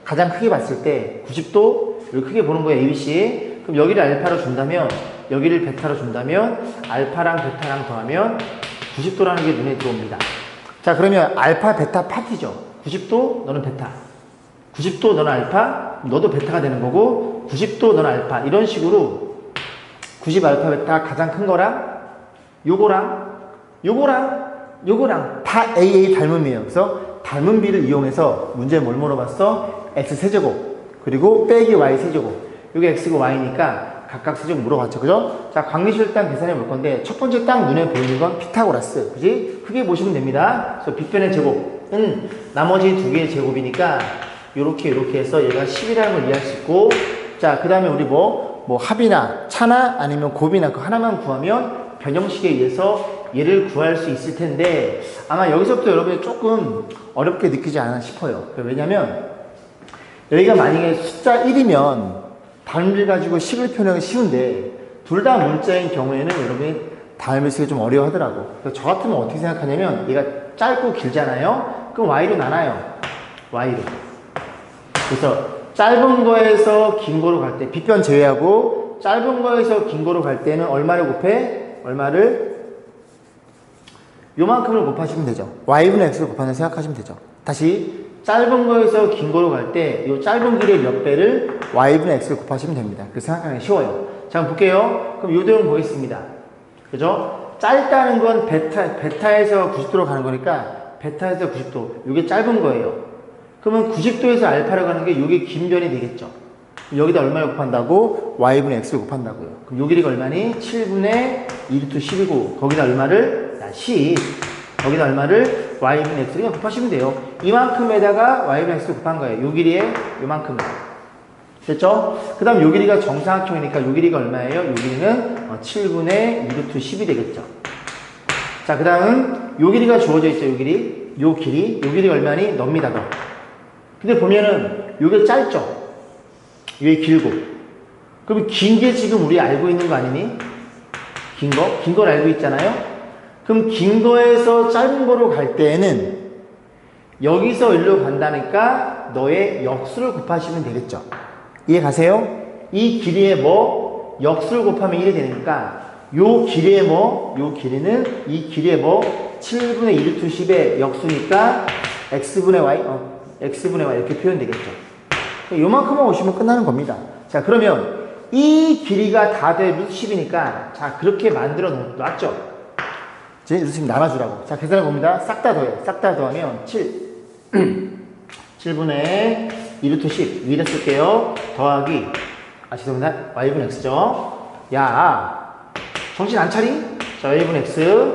가장 크게 봤을 때 90도 여기 크게 보는 거예요. ABC. 그럼 여기를 알파로 준다면 여기를 베타로 준다면 알파랑 베타랑 더하면 90도라는 게 눈에 들어옵니다. 자, 그러면 알파 베타 파티죠. 90도 너는 베타, 90도 너는 알파, 너도 베타가 되는 거고 90도 너는 알파, 이런 식으로 90 알파 베타 가장 큰 거랑 요거랑 다 AA 닮음이에요. 그래서 닮음비를 이용해서 문제에 뭘 물어봤어? x 세제곱 그리고 빼기 y 세제곱, 이게 x고 y니까 각각 세제곱 물어봤죠. 그죠? 자, 관계식을 일단 계산해 볼 건데 첫 번째 딱 눈에 보이는 건 피타고라스, 그지? 크게 보시면 됩니다. 그래서 빗변의 제곱은 나머지 두 개의 제곱이니까 요렇게 해서 얘가 10이라는 걸 이해할 수 있고, 자, 그 다음에 우리 뭐 합이나 차나 아니면 곱이나 그 하나만 구하면 변형식에 의해서 얘를 구할 수 있을 텐데 아마 여기서부터 여러분이 조금 어렵게 느끼지 않나 싶어요. 왜냐면 여기가 만약에 숫자 1이면 단위를 가지고 식을 표현하기 쉬운데 둘 다 문자인 경우에는 여러분이 단위를 쓰기 좀 어려워 하더라고. 그래서 저 같으면 어떻게 생각하냐면 얘가 짧고 길잖아요. 그럼 y로 나눠요. y로. 그래서 짧은 거에서 긴 거로 갈 때 빗변 제외하고 짧은 거에서 긴 거로 갈 때는 얼마를 곱해? 얼마를? 요만큼을 곱하시면 되죠. y분의 x를 곱한다고 생각하시면 되죠. 다시 짧은 거에서 긴 거로 갈 때 이 짧은 길의 몇 배를 y분의 x를 곱하시면 됩니다. 그래서 생각하기 쉬워요. 자, 한번 볼게요. 그럼 요 내용 보겠습니다. 그죠? 짧다는 건 베타에서 90도로 가는 거니까 베타에서 90도, 이게 짧은 거예요. 그러면 90도에서 알파로 가는 게 이게 긴 변이 되겠죠. 여기다 얼마를 곱한다고? y분의 x를 곱한다고요. 그럼 요 길이가 얼마니? 7분의 2루트 10이고 거기다 얼마를? 10. 거기다 얼마를? y분의 x를 그냥 곱하시면 돼요. 이만큼에다가 y분의 x를 곱한 거예요. 요 길이에 요만큼. 됐죠? 그 다음 요 길이가 정사각형이니까 요 길이가 얼마예요? 요 길이는 7분의 2루트 10이 되겠죠. 자, 그 다음 요 길이가 주어져 있죠. 요 길이가 얼마니? 놉니다. 너. 근데 보면은 요게 짧죠? 요게 길고. 그럼 긴 게 지금 우리 알고 있는 거 아니니? 긴 걸 알고 있잖아요? 그럼 긴 거에서 짧은 거로 갈 때에는 여기서 일로 간다니까 너의 역수를 곱하시면 되겠죠. 이해 가세요? 이 길이에 뭐? 역수를 곱하면 1이 되니까 요 길이에 뭐? 요 길이는 이 길이에 뭐? 7분의 2루트 10의 역수니까 x분의 y 이렇게 표현되겠죠. 요만큼만 오시면 끝나는 겁니다. 자, 그러면 이 길이가 다 돼 루트 10이니까 자, 그렇게 만들어 놨죠. 이제 루트 10 나눠주라고. 자, 계산해 봅니다. 싹 다 더해. 싹 다 더하면 7분의 2루트 10 위에다 쓸게요. 더하기 죄송합니다. y분의 x죠. 야, 정신 안 차리? 자, y분의 x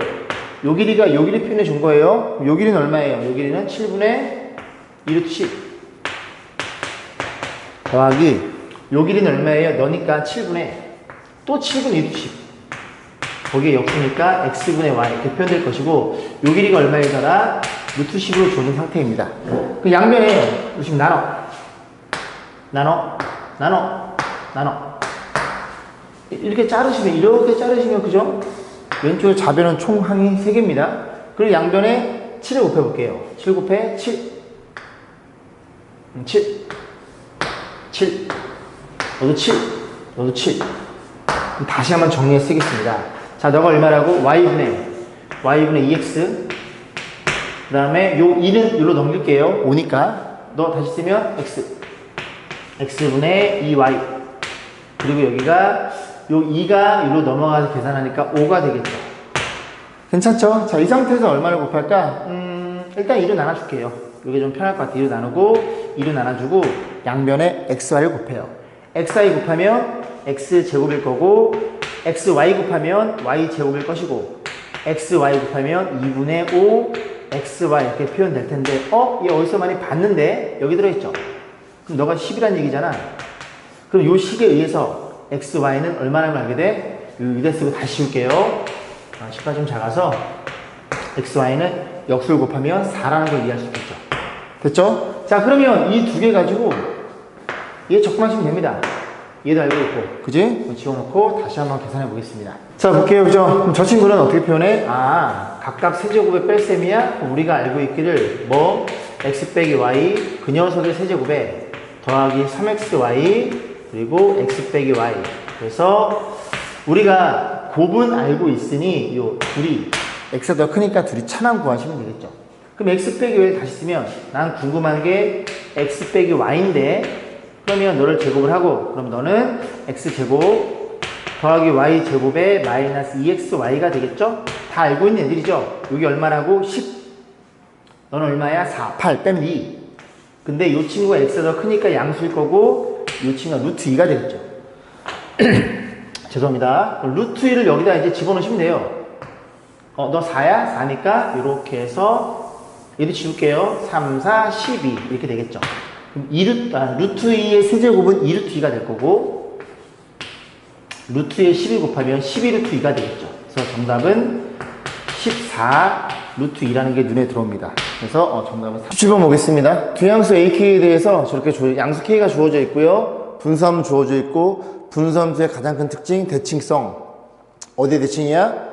요 길이가 요 길이 표현해 준 거예요. 요 길이는 얼마예요? 요 길이는 7분의 2루트 10 더하기 요 길이는 얼마예요? 너니까 7분의 또 7분의 2루트 10 거기에 역수니까 x분의 y 이렇게 표현될 것이고 요 길이가 얼마이더라? 루트 10으로 주어진 상태입니다. 그 양면에 지금 나눠 이렇게 자르시면 그죠? 왼쪽에 좌변은 총 항이 3개입니다. 그리고 양변에 7을 곱해볼게요. 7 곱해 7 너도 7 다시 한번 정리해 쓰겠습니다. 자, 너가 얼마라고? y분의 2x 그 다음에 요 2는 여기로 넘길게요. 5니까 너 다시 쓰면 x분의 2y 그리고 여기가 요 2가 여기로 넘어가서 계산하니까 5가 되겠죠. 괜찮죠? 자, 이 상태에서 얼마를 곱할까? 일단 2로 나눠줄게요. 이게 좀 편할 것 같아. 2로 나누고 2로 나눠주고 양변에 xy를 곱해요. xy 곱하면 x제곱일 거고 xy 곱하면 y제곱일 것이고 xy 곱하면 2분의 5 xy 이렇게 표현될 텐데 얘 어디서 많이 봤는데 여기 들어있죠. 그럼 너가 10이란 얘기잖아. 그럼 요 식에 의해서 xy는 얼마나 알게 돼? 여기다 쓰고 다시 씌울게요. 10가 좀 작아서 xy는 역수를 곱하면 4라는 걸 이해할 수 있겠죠. 됐죠? 자, 그러면 이 두 개 가지고 얘 적분하시면 됩니다. 얘도 알고 있고, 그지? 지워놓고 다시 한번 계산해 보겠습니다. 자, 볼게요. 그죠? 그럼 저 친구는 어떻게 표현해? 각각 세제곱의 뺄셈이야? 우리가 알고 있기를 뭐 x 빼기 y 그 녀석의 세제곱에 더하기 3xy 그리고 x 빼기 y. 그래서 우리가 곱은 알고 있으니 요 둘이 x가 더 크니까 둘이 차만 구하시면 되겠죠. 그럼 x 빼기 y를 다시 쓰면 난 궁금한 게 x 빼기 y인데 그러면 너를 제곱을 하고 그럼 너는 x제곱 더하기 y제곱에 마이너스 2xy가 되겠죠? 다 알고 있는 애들이죠? 여기 얼마라고? 10. 너는 얼마야? 4, 8 빼면 2. 근데 이 친구가 x가 더 크니까 양수일 거고 이 친구가 루트 2가 되겠죠. 죄송합니다. 루트 2를 여기다 이제 집어넣으시면 돼요. 너 4야? 4니까 이렇게 해서 얘도 지울게요. 3, 4, 12 이렇게 되겠죠. 그럼 루트 2의 세제곱은 2루트 2가 될 거고 루트 2에 12 곱하면 12루트 2가 되겠죠. 그래서 정답은 14 루트 2라는 게 눈에 들어옵니다. 그래서 정답은 37번 보겠습니다. 두양수 AK에 대해서 저렇게 양수 K가 주어져 있고요. 분수함 주어져 있고 분수함수의 가장 큰 특징 대칭성. 어디의 대칭이야?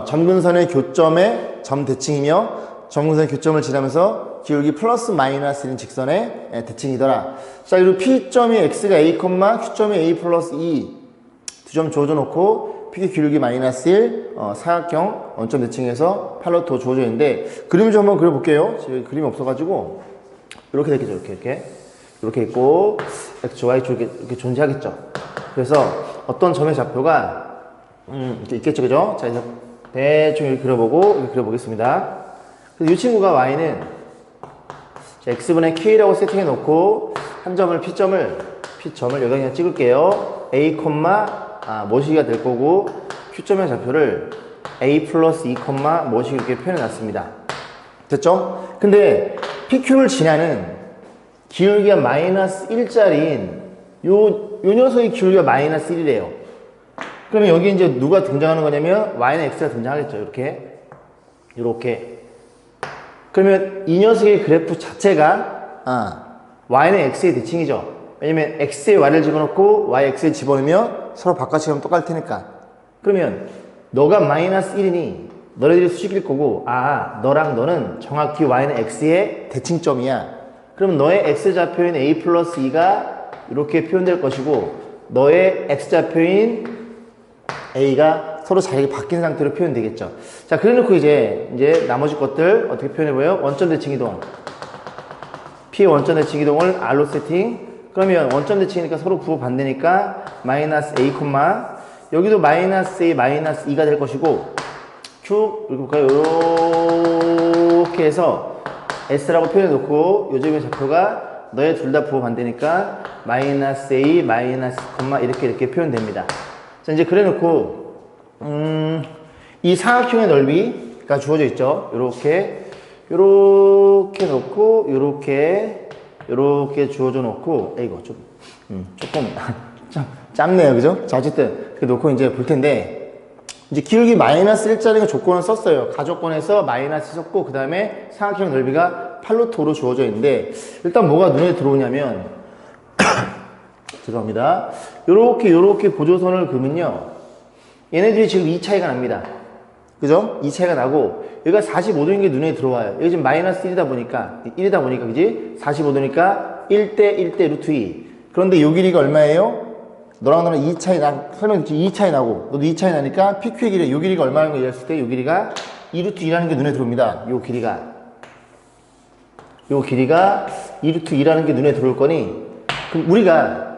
점근선의 교점의 점 대칭이며 점근선의 교점을 지나면서 기울기 플러스 마이너스인 직선의 대칭이더라. 자, 그리고 P점이 X가 A, Q점이 A 플러스 2 두 점 주어져 놓고 P의 기울기 마이너스 1 사각형 원점 대칭에서 팔로토 주어져 있는데 그림을 좀 한번 그려볼게요. 지금 그림이 없어가지고 이렇게 되겠죠. 이렇게 있고 X, Y 이렇게 존재하겠죠. 그래서 어떤 점의 좌표가 이렇게 있겠죠. 그죠? 자, 그래서 대충 이렇게 그려보고 이렇게 그려보겠습니다. 그래서 이 친구가 Y는 X분의 K라고 세팅해 놓고 한 점을 P점을 여기다 그냥 찍을게요. A, 뭐시기가 될 거고 Q점의 좌표를 A 플러스 2, 뭐시기 이렇게 표현해 놨습니다. 됐죠? 근데 PQ를 지나는 기울기가 마이너스 1짜리인 요 녀석의 기울기가 마이너스 1이래요. 그러면 여기 이제 누가 등장하는 거냐면 Y는 X가 등장하겠죠. 이렇게. 그러면 이 녀석의 그래프 자체가 Y는 X의 대칭이죠. 왜냐면 X에 Y를 집어넣고 Y, X에 집어넣으면 서로 바깥이 가면 똑같을 테니까. 그러면 너가 마이너스 1이니 너네들이 수식일 거고 너랑 너는 정확히 Y는 X의 대칭점이야. 그럼 너의 X좌표인 A 플러스 2가 이렇게 표현될 것이고 너의 X좌표인 A가 서로 자리가 바뀐 상태로 표현되겠죠. 자, 그래놓고 이제 나머지 것들 어떻게 표현해보여요? 원점 대칭 이동. P의 원점 대칭 이동을 R로 세팅. 그러면 원점 대칭이니까 서로 부호 반대니까 마이너스 A, 여기도 마이너스 A, 마이너스 2가 될 것이고 Q, 이렇게 볼까요? 이렇게 해서 S라고 표현해놓고 요즘의 좌표가 너의 둘 다 부호 반대니까 마이너스 A, 마이너스 이렇게 표현됩니다. 자, 이제 그래놓고 이 사각형의 넓이가 주어져 있죠. 요렇게 놓고 요렇게 주어져 놓고 조금 짧네요. 그죠? 자, 어쨌든 이렇게 놓고 이제 볼 텐데 이제 기울기 마이너스 1짜리가 조건을 썼어요. 가조건에서 마이너스 썼고 그 다음에 사각형 넓이가 8루트로 주어져 있는데 일단 뭐가 눈에 들어오냐면 죄송합니다. 요렇게 보조선을 그으면요 얘네들이 지금 이 차이가 납니다. 그죠? 이 차이가 나고 여기가 45도인 게 눈에 들어와요. 여기 지금 마이너스 1이다 보니까 그지? 45도니까 1대 루트 2. 그런데 요 길이가 얼마예요? 너랑 나는 2 차이 설명했지? 2 차이 나고 너도 2 차이 나니까 PQ의 길이 요 길이가 얼마라는 거 이해했을 때 요 길이가 2루트 2라는 게 눈에 들어옵니다. 요 길이가 2루트 2라는 게 눈에 들어올 거니 그럼 우리가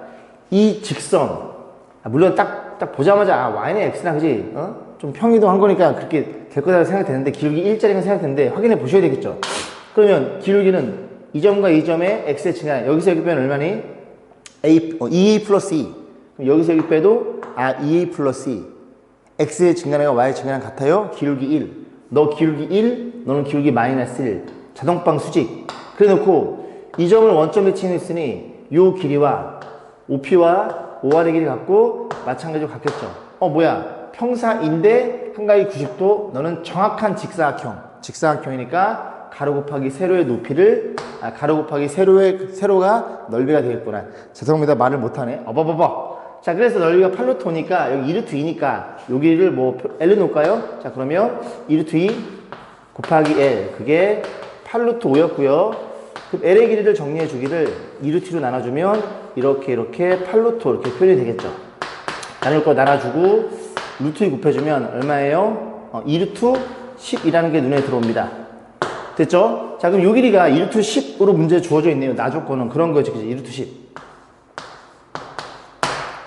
이 직선 물론 딱 보자마자 Y는 X나 그지? 좀 평이동한 거니까 그렇게 될 거라고 생각되는데 기울기 1짜리가 생각되는데 확인해 보셔야 되겠죠. 그러면 기울기는 이 점과 이 점의 x의 증가량. 여기서 여기 빼면 얼마니? 2a 플러스 2. 그럼 여기서 여기 빼도 2a 플러스 2. x의 증가량과 y의 증가량 같아요. 기울기 1. 너 기울기 1, 너는 기울기 마이너스 1. 자동방 수직. 그래 놓고 이 점을 원점에 치했으니 요 길이와 OP와 OR의 길이 같고 마찬가지로 같겠죠. 뭐야? 평사인데 한가위 90도. 너는 정확한 직사각형. 직사각형이니까 가로 곱하기 세로의 높이를 가로 곱하기 세로가 넓이가 되겠구나. 죄송합니다. 말을 못하네. 자, 그래서 넓이가 8루트니까 여기 2루트 2니까 여기를 뭐 L 놓을까요? 자, 그러면 2루트 2 곱하기 L. 그게 8루트 5였고요. 그럼 L의 길이를 정리해 주기를 2루트로 나눠주면 이렇게 8루트 이렇게 표현이 되겠죠. 나눌 거 나눠주고 루트 2 곱해주면 얼마예요? 2루트 10이라는 게 눈에 들어옵니다. 됐죠? 자, 그럼 요 길이가 2루트 10으로 문제 주어져 있네요. 나 조건은 그런 거지, 그지? 2루트 10.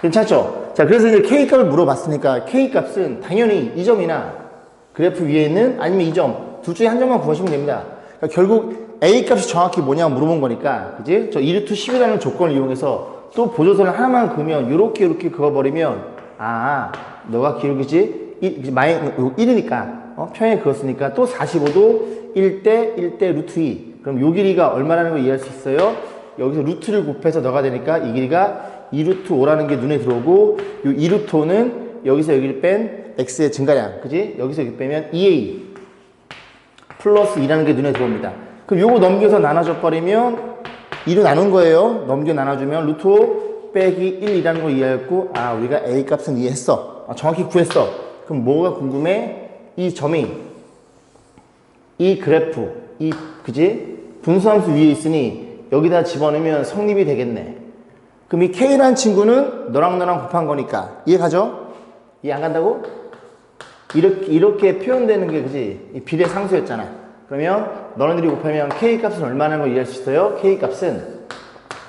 괜찮죠? 자, 그래서 이제 K값을 물어봤으니까 K값은 당연히 이 점이나 그래프 위에 있는 아니면 이 점, 둘 중에 한 점만 구하시면 됩니다. 그러니까 결국 A값이 정확히 뭐냐고 물어본 거니까, 그지? 저 2루트 10이라는 조건을 이용해서 또 보조선을 하나만 그으면, 요렇게 그어버리면, 너가 기울기지? 1이니까, 평에 그었으니까 또 45도 1대 루트 2. 그럼 요 길이가 얼마라는 걸 이해할 수 있어요? 여기서 루트를 곱해서 너가 되니까 이 길이가 2루트 5라는 게 눈에 들어오고, 요 2루트 5는 여기서 여기를 뺀 x의 증가량, 그지? 여기서 여기 빼면 2a 플러스 2라는 게 눈에 들어옵니다. 그럼 요거 넘겨서 나눠줘 버리면 2로 나눈 거예요. 넘겨 나눠주면 루트 5 빼기 1이라는 걸 이해했고, 우리가 a 값은 이해했어. 정확히 구했어. 그럼 뭐가 궁금해? 이 점이, 이 그래프, 그지? 분수함수 위에 있으니 여기다 집어넣으면 성립이 되겠네. 그럼 이 K라는 친구는 너랑 곱한 거니까 이해 가죠? 이해 안 간다고? 이렇게 표현되는 게, 그지? 이 비례상수였잖아. 그러면 너네들이 곱하면 K 값은 얼마나 걸 이해할 수 있어요? K 값은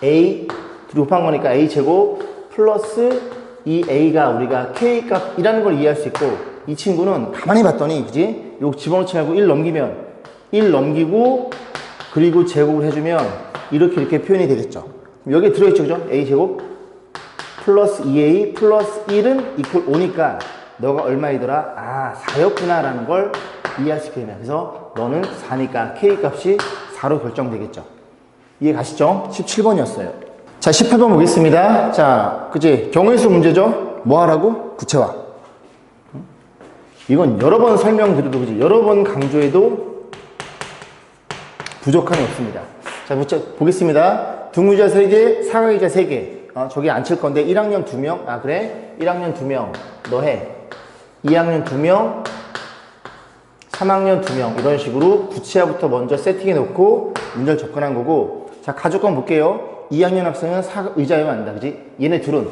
A 둘이 곱한 거니까 A 제곱 플러스 이 A가 우리가 K 값이라는 걸 이해할 수 있고, 이 친구는 가만히 봤더니, 그지? 요 집어넣지 말고 1 넘기면 1 넘기고 그리고 제곱을 해주면 이렇게 표현이 되겠죠. 여기 들어있죠, 그죠? A제곱 플러스 2A 플러스 1은 이퀄 5니까 너가 얼마이더라? 4였구나 라는 걸 이해할 수 있게 되면, 그래서 너는 4니까 K값이 4로 결정되겠죠. 이해 가시죠? 17번이었어요. 자, 18번 보겠습니다. 자, 그치? 경우의 문제죠? 뭐 하라고? 구체화. 이건 여러 번 설명드려도, 그치? 여러 번 강조해도 부족함이 없습니다. 자, 보겠습니다. 등유자 3개, 사각이자 3개. 저기 안 칠 건데 1학년 2명. 그래? 1학년 2명. 너 해. 2학년 2명, 3학년 2명. 이런 식으로 구체화부터 먼저 세팅해 놓고 문제를 접근한 거고. 자, 가족관 볼게요. 2학년 학생은 의자에 앉는다. 그지? 얘네 둘은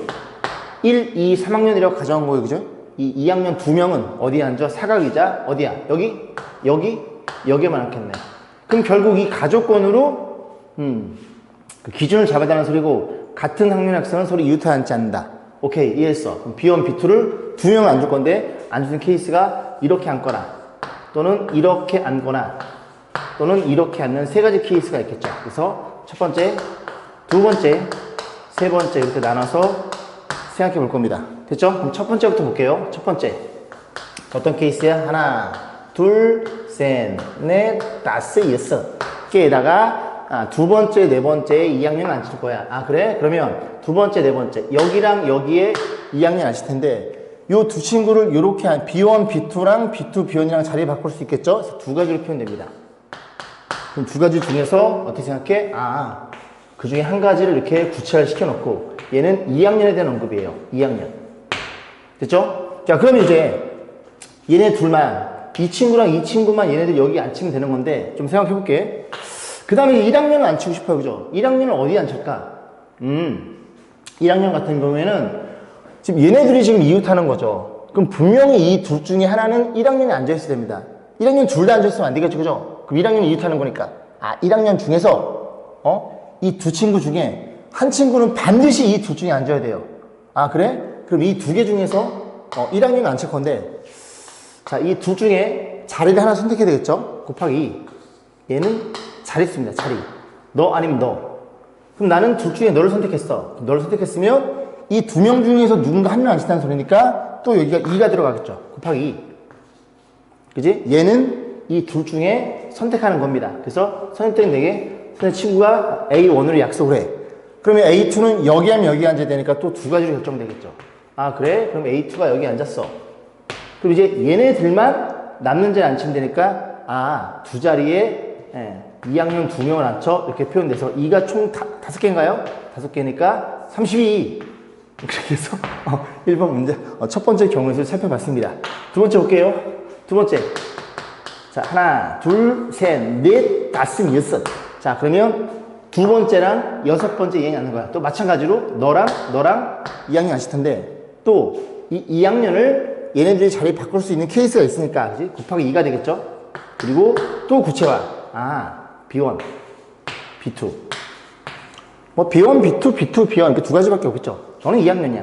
1, 2, 3학년이라고 가져온 거예요. 그죠? 이 2학년 2명은 어디에 앉아? 사각의자. 어디야? 여기? 여기에만 앉겠네. 그럼 결국 이 가족권으로 그 기준을 잡아달라는 소리고, 같은 학년 학생은 서로 이웃에 앉지 않는다. 오케이, 이해했어. 그럼 B1, B2를 2명을 앉을 건데, 앉은 케이스가 이렇게 앉거나, 또는 이렇게 앉거나, 또는 이렇게 앉는 3가지 케이스가 있겠죠. 그래서 첫 번째, 두 번째, 세 번째 이렇게 나눠서 생각해 볼 겁니다. 됐죠? 그럼 첫 번째부터 볼게요. 첫 번째. 어떤 케이스야? 하나, 둘, 셋, 넷, 다섯, 여섯 개에다가 두 번째, 네 번째에 2학년 앉힐 거야. 그래? 그러면 두 번째, 네 번째 여기랑 여기에 2학년 앉힐 텐데, 요 두 친구를 요렇게 B1, B2랑 B2, B1이랑 자리 바꿀 수 있겠죠? 그래서 두 가지로 표현됩니다. 그럼 두 가지 중에서 어떻게 생각해? 그 중에 한 가지를 이렇게 구체화를 시켜놓고, 얘는 2학년에 대한 언급이에요. 2학년. 됐죠? 자, 그럼 이제 얘네 둘만, 이 친구랑 이 친구만 얘네들 여기 앉히면 되는 건데, 좀 생각해 볼게. 그 다음에 1학년은 앉히고 싶어요. 그죠? 1학년은 어디 앉힐까? 1학년 같은 경우에는 지금 얘네들이 지금 이웃하는 거죠. 그럼 분명히 이 둘 중에 하나는 1학년에 앉아있어야 됩니다. 1학년 둘 다 앉아있으면 안 되겠죠. 그죠? 그럼 1학년이 이웃하는 거니까. 1학년 중에서, 이 두 친구 중에 한 친구는 반드시 이 둘 중에 앉아야 돼요. 그래? 그럼 이 두 개 중에서 1학년은 앉힐 건데, 자, 이 둘 중에 자리를 하나 선택해야 되겠죠? 곱하기 2. 얘는 자리 씁니다. 자리. 너 아니면 너. 그럼 나는 둘 중에 너를 선택했어. 너를 선택했으면 이 두 명 중에서 누군가 한 명 안 친다는 소리니까 또 여기가 2가 들어가겠죠. 곱하기 2. 그지? 얘는 이 둘 중에 선택하는 겁니다. 그래서 선택된 내게 선생 친구가 A1으로 약속을 해. 그러면 A2는 여기 하면 여기 앉아야 되니까 또 두 가지로 결정되겠죠. 아 그래? 그럼 A2가 여기 앉았어. 그럼 이제 얘네들만 남는 자리에 앉히면 되니까 아 두 자리에 2학년 2명을 앉혀 이렇게 표현돼서 2가 총 5개인가요? 5개니까 32. 그래서 1번 문제 첫 번째 경우의 수를 살펴봤습니다. 두 번째 볼게요. 두 번째. 자, 하나, 둘, 셋, 넷, 다섯, 여섯. 자, 그러면 두 번째랑 여섯 번째 얘기 하는 거야. 또 마찬가지로 너랑 2학년 앉을 텐데 또 이 2학년을 얘네들이 자리 바꿀 수 있는 케이스가 있으니까 그지? 곱하기 2가 되겠죠? 그리고 또 구체화. B1, B2. 뭐 B1, B2, B2, B1 이렇게 두 가지밖에 없겠죠. 저는 2학년이야.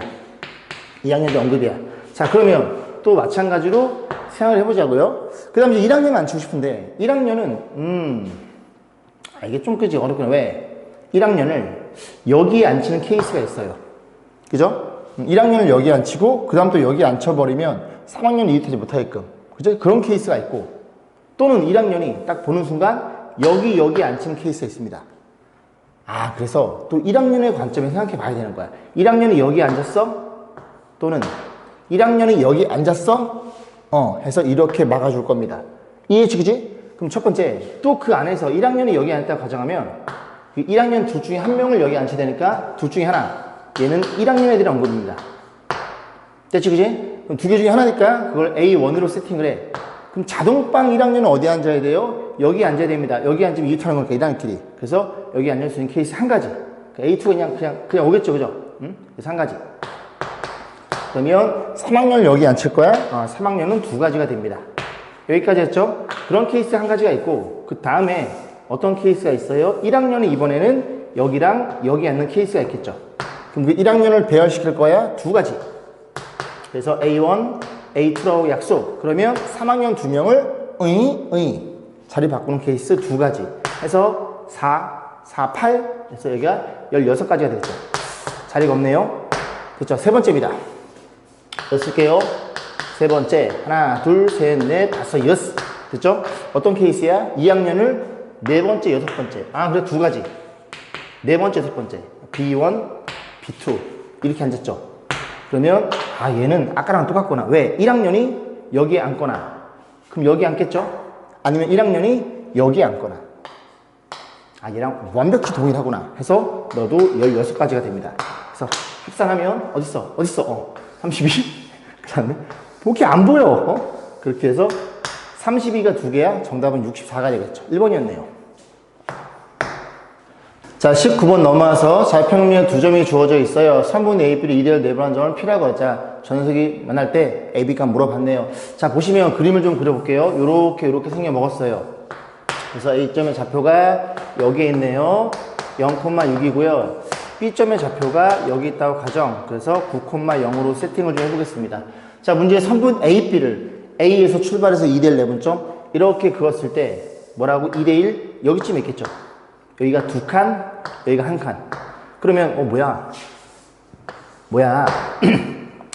2학년도 언급이야. 자, 그러면 또 마찬가지로 생각을 해보자고요. 그 다음 이제 1학년 앉히고 싶은데 1학년은 이게 좀 그지 어렵구나. 왜? 1학년을 여기에 앉히는 케이스가 있어요. 그죠? 1학년을 여기 앉히고 그 다음 또 여기 앉혀버리면 3학년이 이입하지 못하게끔 그죠? 그런 케이스가 있고 또는 1학년이 딱 보는 순간 여기 앉히는 케이스가 있습니다. 그래서 또 1학년의 관점에서 생각해 봐야 되는 거야. 1학년이 여기 앉았어? 또는 1학년이 여기 앉았어? 해서 이렇게 막아줄 겁니다. 이해했지, 그지? 그럼 첫 번째, 또 그 안에서 1학년이 여기 앉았다고 가정하면 1학년 둘 중에 한 명을 여기 앉혀야 되니까 둘 중에 하나. 얘는 1학년 애들이 언급입니다. 됐지, 그지? 그럼 두 개 중에 하나니까 그걸 A1으로 세팅을 해. 그럼 자동빵 1학년은 어디 앉아야 돼요? 여기 앉아야 됩니다. 여기 앉으면 이웃하는 거니까 1학년끼리. 그래서 여기 앉을 수 있는 케이스 한 가지. A2가 그냥 오겠죠, 그죠? 응? 그래서 한 가지. 그러면 3학년을 여기 앉힐 거야? 3학년은 두 가지가 됩니다. 여기까지 했죠? 그런 케이스 한 가지가 있고, 그 다음에 어떤 케이스가 있어요? 1학년이 이번에는 여기랑 여기 앉는 케이스가 있겠죠. 그럼 그 1학년을 배열시킬 거야? 두 가지. 그래서 A1, A2라고 약속. 그러면 3학년 2명을 자리 바꾸는 케이스 두 가지. 해서 4, 8. 그래서 여기가 16가지가 되겠죠. 자리가 없네요. 그렇죠. 세 번째입니다. 쓸게요. 세 번째. 하나, 둘, 셋, 넷, 다섯, 여섯. 됐죠? 어떤 케이스야? 2학년을 네 번째, 여섯 번째. 그래 두 가지. 네 번째, 여섯 번째. B1, B2. 이렇게 앉았죠. 그러면 얘는 아까랑 똑같구나. 왜? 1학년이 여기에 앉거나 그럼 여기 앉겠죠? 아니면 1학년이 여기에 앉거나 얘랑 완벽히 동일하구나 해서 너도 16가지가 됩니다. 그래서 합산하면 어딨어? 32? 그렇네. 보기 안 보여. 그렇게 해서 32가 두 개야. 정답은 64가 되겠죠. 1번이었네요. 자, 19번 넘어와서 좌평면 두 점이 주어져 있어요. 3분의 AB를 이대로 내분한 점을 P라고 하자. 전석이 만날 때 AB 값 물어봤네요. 자, 보시면 그림을 좀 그려볼게요. 요렇게 생겨 먹었어요. 그래서 A점의 좌표가 여기에 있네요. 0,6이고요. B점의 좌표가 여기 있다고 가정. 그래서 9,0으로 세팅을 좀 해보겠습니다. 자, 문제 3분 AB를 A에서 출발해서 2대1 내분점 이렇게 그었을 때 뭐라고? 2대1 여기쯤에 있겠죠. 여기가 두 칸, 여기가 한 칸. 그러면 뭐야?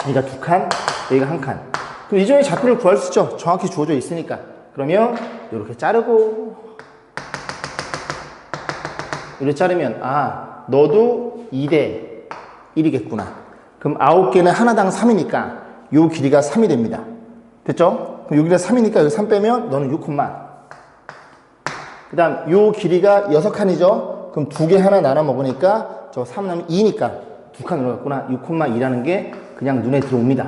여기가 두 칸, 여기가 한 칸. 그럼 이 점의 좌표를 구할 수 있죠. 정확히 주어져 있으니까. 그러면 이렇게 자르고 이렇게 자르면 너도 2대 1이겠구나. 그럼 9개는 하나당 3이니까 요 길이가 3이 됩니다. 됐죠? 그럼 여기가 3이니까 여기 3 빼면 너는 6, 그 다음 요 길이가 6칸이죠. 그럼 두 개 하나 나눠 먹으니까 저 3 나면 2니까 두 칸 늘어갔구나. 6,2라는 게 그냥 눈에 들어옵니다.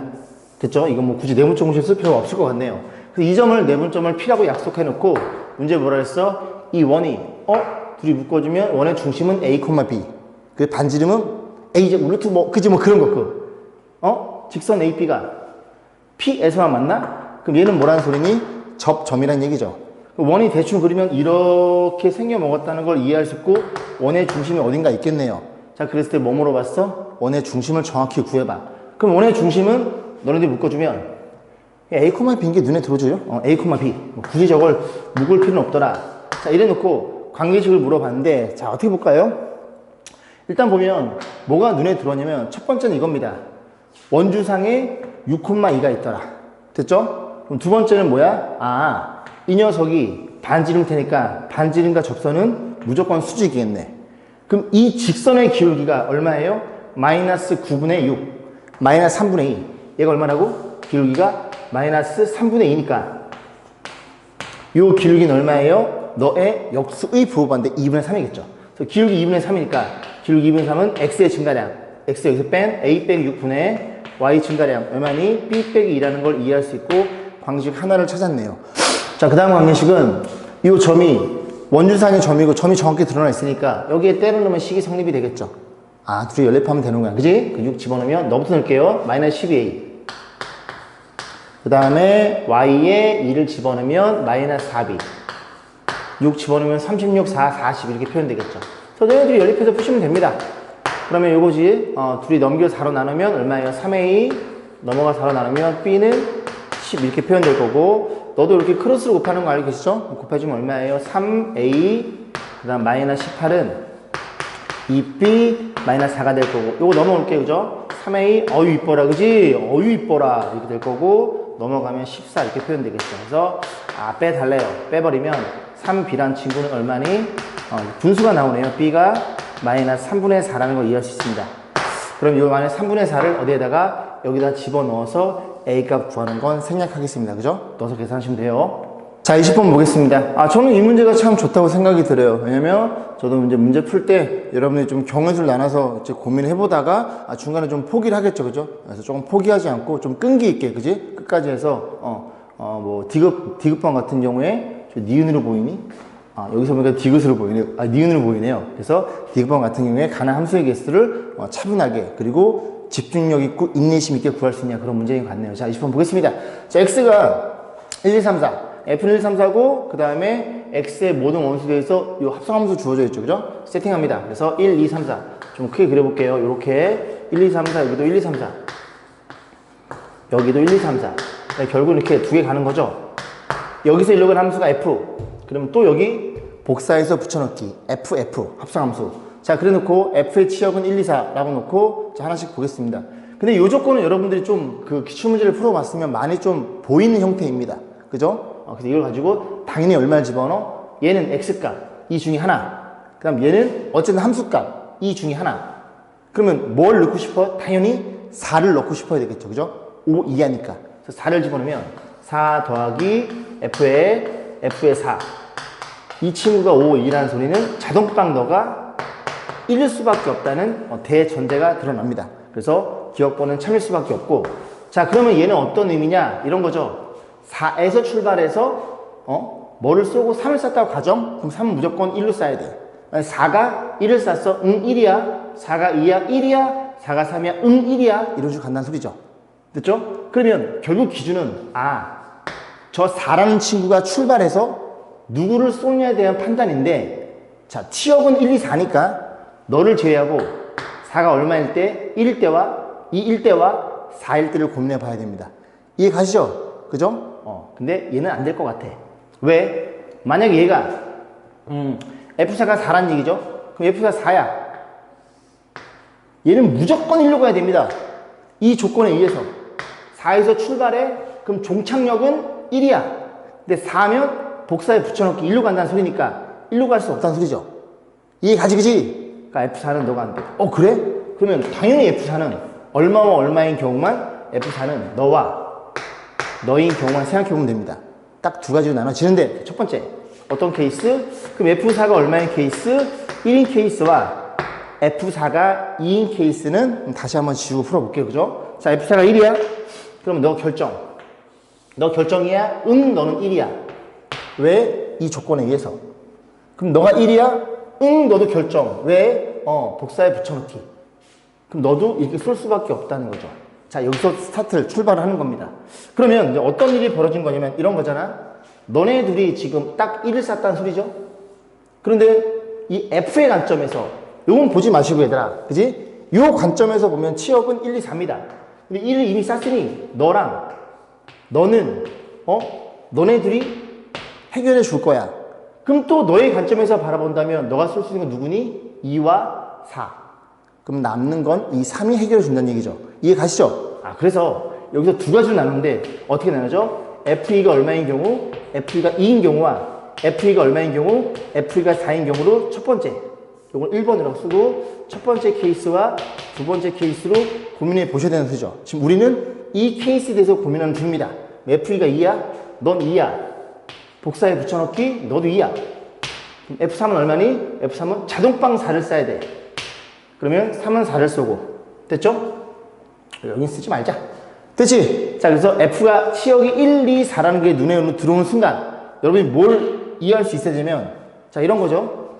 됐죠? 이건 뭐 굳이 내분점 공식 쓸 필요가 없을 것 같네요. 그래서 이 점을 내분점을 P라고 약속해 놓고 문제 뭐라 했어? 이 원이 둘이 묶어주면 원의 중심은 A, B. 그 반지름은 A 제곱 루트 그지 그런 거 직선 AB가 P에서만 만나? 그럼 얘는 뭐라는 소리니? 접점이란 얘기죠. 원이 대충 그리면 이렇게 생겨 먹었다는 걸 이해할 수 있고 원의 중심이 어딘가 있겠네요. 자, 그랬을 때 뭐 물어봤어? 원의 중심을 정확히 구해봐. 그럼 원의 중심은 너네들이 묶어주면 A, B인 게 눈에 들어오죠? A, B. 굳이 저걸 묶을 필요는 없더라. 자, 이래 놓고 관계식을 물어봤는데, 자, 어떻게 볼까요? 일단 보면 뭐가 눈에 들어오냐면 첫 번째는 이겁니다. 원주상에 6,2가 있더라. 됐죠? 그럼 두 번째는 뭐야? 아, 이 녀석이 반지름 테니까 반지름과 접선은 무조건 수직이겠네. 그럼 이 직선의 기울기가 얼마예요? 마이너스 9분의 6, 마이너스 3분의 2. 얘가 얼마라고? 기울기가 마이너스 3분의 2니까 요 기울기는 얼마예요? 너의 역수의 부호반대 2분의 3이겠죠. 그래서 기울기 2분의 3이니까 기울기 2분의 3은 x의 증가량, x 여기서 뺀 a 빼기 6분의 y 증가량 얼마니? b 빼기 2라는 걸 이해할 수 있고 관계식 하나를 찾았네요. 자, 그 다음 관계식은 이 점이 원주상의 점이고 점이 정확히 드러나 있으니까 여기에 때려 넣으면 식이 성립이 되겠죠. 아, 둘이 연립하면 되는 거야. 그지? 그 6 집어넣으면 너부터 넣을게요. 마이너스 12a. 그 다음에 y에 2를 집어넣으면 마이너스 4b. 6 집어넣으면 36, 4, 40 이렇게 표현되겠죠. 그래서 너희들이 연립해서 푸시면 됩니다. 그러면 요거지, 둘이 넘겨 4로 나누면 얼마예요? 3a 넘어가 4로 나누면 b는 10 이렇게 표현될 거고, 너도 이렇게 크로스로 곱하는 거 알고 계시죠? 곱해주면 얼마예요? 3a 그 다음 마이너스 18은 2b 마이너스 4가 될 거고, 요거 넘어올게요. 그죠? 3a 어유 이뻐라 그지? 어유 이뻐라 이렇게 될 거고, 넘어가면 14 이렇게 표현되겠죠. 그래서 빼달래요. 빼버리면 3b란 친구는 얼마니? 분수가 나오네요. b가 마이너스 3분의 4라는 걸 이해할 수 있습니다. 그럼 이 마이너스 3분의 4를 어디에다가 여기다 집어넣어서 a 값 구하는 건 생략하겠습니다. 그죠? 넣어서 계산하시면 돼요. 자, 20번 보겠습니다. 저는 이 문제가 참 좋다고 생각이 들어요. 왜냐면 저도 이제 문제 풀 때 여러분이 좀 경우수를 나눠서 이제 고민을 해보다가 중간에 좀 포기를 하겠죠. 그죠? 그래서 조금 포기하지 않고 좀 끈기 있게, 그지? 끝까지 해서 뭐 디귿번 같은 경우에 니은으로 보이니? 여기서 보니까 디귿으로 보이네요. 니은으로 보이네요. 그래서 디귿번 같은 경우에 가난 함수의 개수를 차분하게, 그리고 집중력 있고 인내심 있게 구할 수 있냐, 그런 문제인 것 같네요. 자, 20번 보겠습니다. 자, x가 1, 2, 3, 4. f는 1, 3, 4고, 그 다음에 x의 모든 원수대에서 이 합성함수 주어져 있죠. 그죠? 세팅합니다. 그래서 1, 2, 3, 4. 좀 크게 그려볼게요. 요렇게 1, 2, 3, 4. 여기도 1, 2, 3, 4. 여기도 1, 2, 3, 4. 결국 이렇게 두 개 가는 거죠. 여기서 일로 가는 함수가 f. 그러면 또 여기 복사해서 붙여넣기. f 합성함수. 자, 그래 놓고 f의 치역은 1, 2, 4라고 놓고 자, 하나씩 보겠습니다. 근데 이 조건은 여러분들이 좀 그 기출문제를 풀어봤으면 많이 좀 보이는 형태입니다. 그죠? 그래서 이걸 가지고 당연히 얼마를 집어넣어? 얘는 x값, 이 중에 하나. 그 다음 얘는 어쨌든 함수값, 이 중에 하나. 그러면 뭘 넣고 싶어? 당연히 4를 넣고 싶어야 되겠죠. 그죠? 5 이하니까. 그래서 4를 집어넣으면 4 더하기 f의 4. 이 친구가 5, 2라는 소리는 자동빵 너가 1일 수밖에 없다는 대전제가 드러납니다. 그래서 기억번은 참일 수밖에 없고, 자, 그러면 얘는 어떤 의미냐? 이런 거죠. 4에서 출발해서 뭐를 쏘고 3을 쐈다고 가정? 그럼 3은 무조건 1로 쏴야 돼. 4가 1을 쐈어? 응 1이야. 4가 2야? 1이야. 4가 3이야? 응 1이야. 이런 식으로 간다는 소리죠. 됐죠? 그러면 결국 기준은 저 4라는 친구가 출발해서 누구를 쏘냐에 대한 판단인데, 자, 치역은 1, 2, 4니까 너를 제외하고 4가 얼마일 때? 1일 때와 2일 때와 4일 때를 고민해 봐야 됩니다. 이해 가시죠? 그죠? 근데 얘는 안 될 것 같아. 왜? 만약에 얘가 F사가 4란 얘기죠? 그럼 F가 4야. 얘는 무조건 1로 가야 됩니다. 이 조건에 의해서 4에서 출발해. 그럼 종착역은 1이야. 근데 4면 복사에 붙여넣기 1로 간다는 소리니까 1로 갈 수 없다는 소리죠. 이해 가지, 그지? 그러니까 F4는 너가 안 돼. 그래? 그러면 당연히 F4는 얼마와 얼마인 경우만 F4는 너인 경우만 생각해보면 됩니다. 딱 두 가지로 나눠지는데, 첫 번째 어떤 케이스? 그럼 F4가 얼마인 케이스? 1인 케이스와 F4가 2인 케이스는 다시 한번 지우고 풀어볼게요. 그죠? 자, F4가 1이야? 그러면 너 결정. 너 결정이야? 응, 너는 1이야. 왜? 이 조건에 의해서. 그럼 너가 1이야? 응, 너도 결정. 왜? 복사에 붙여넣기. 그럼 너도 이렇게 쏠 수밖에 없다는 거죠. 자, 여기서 스타트를 출발을 하는 겁니다. 그러면 이제 어떤 일이 벌어진 거냐면 이런 거잖아. 너네 둘이 지금 딱 1을 쐈다는 소리죠. 그런데 이 F의 관점에서, 요건 보지 마시고 얘들아, 그지? 요 관점에서 보면 치역은 1, 2, 4입니다. 근데 1을 이미 쐈으니 너는 너네 둘이 해결해 줄 거야. 그럼 또 너의 관점에서 바라본다면 너가 쓸 수 있는 건 누구니? 2와 4. 그럼 남는 건 이 3이 해결해 준다는 얘기죠. 이해 가시죠? 그래서 여기서 두 가지로 나누는데 어떻게 나누죠? F2가 얼마인 경우, F2가 2인 경우와 F2가 얼마인 경우, F2가 4인 경우로 첫 번째, 이걸 1번이라고 쓰고 첫 번째 케이스와 두 번째 케이스로 고민해 보셔야 되는 수죠. 지금 우리는 이 케이스에 대해서 고민하는 중입니다. F2가 2야? 넌 2야. 복사에 붙여넣기, 너도 2야. F3은 얼마니? F3은 자동빵 4를 써야 돼. 그러면 3은 4를 쏘고. 됐죠? 여기 쓰지 말자. 됐지? 자, 그래서 F가 치역이 1, 2, 4라는 게 눈에 들어오는 순간 여러분이 뭘 이해할 수 있어야 되면 자, 이런 거죠.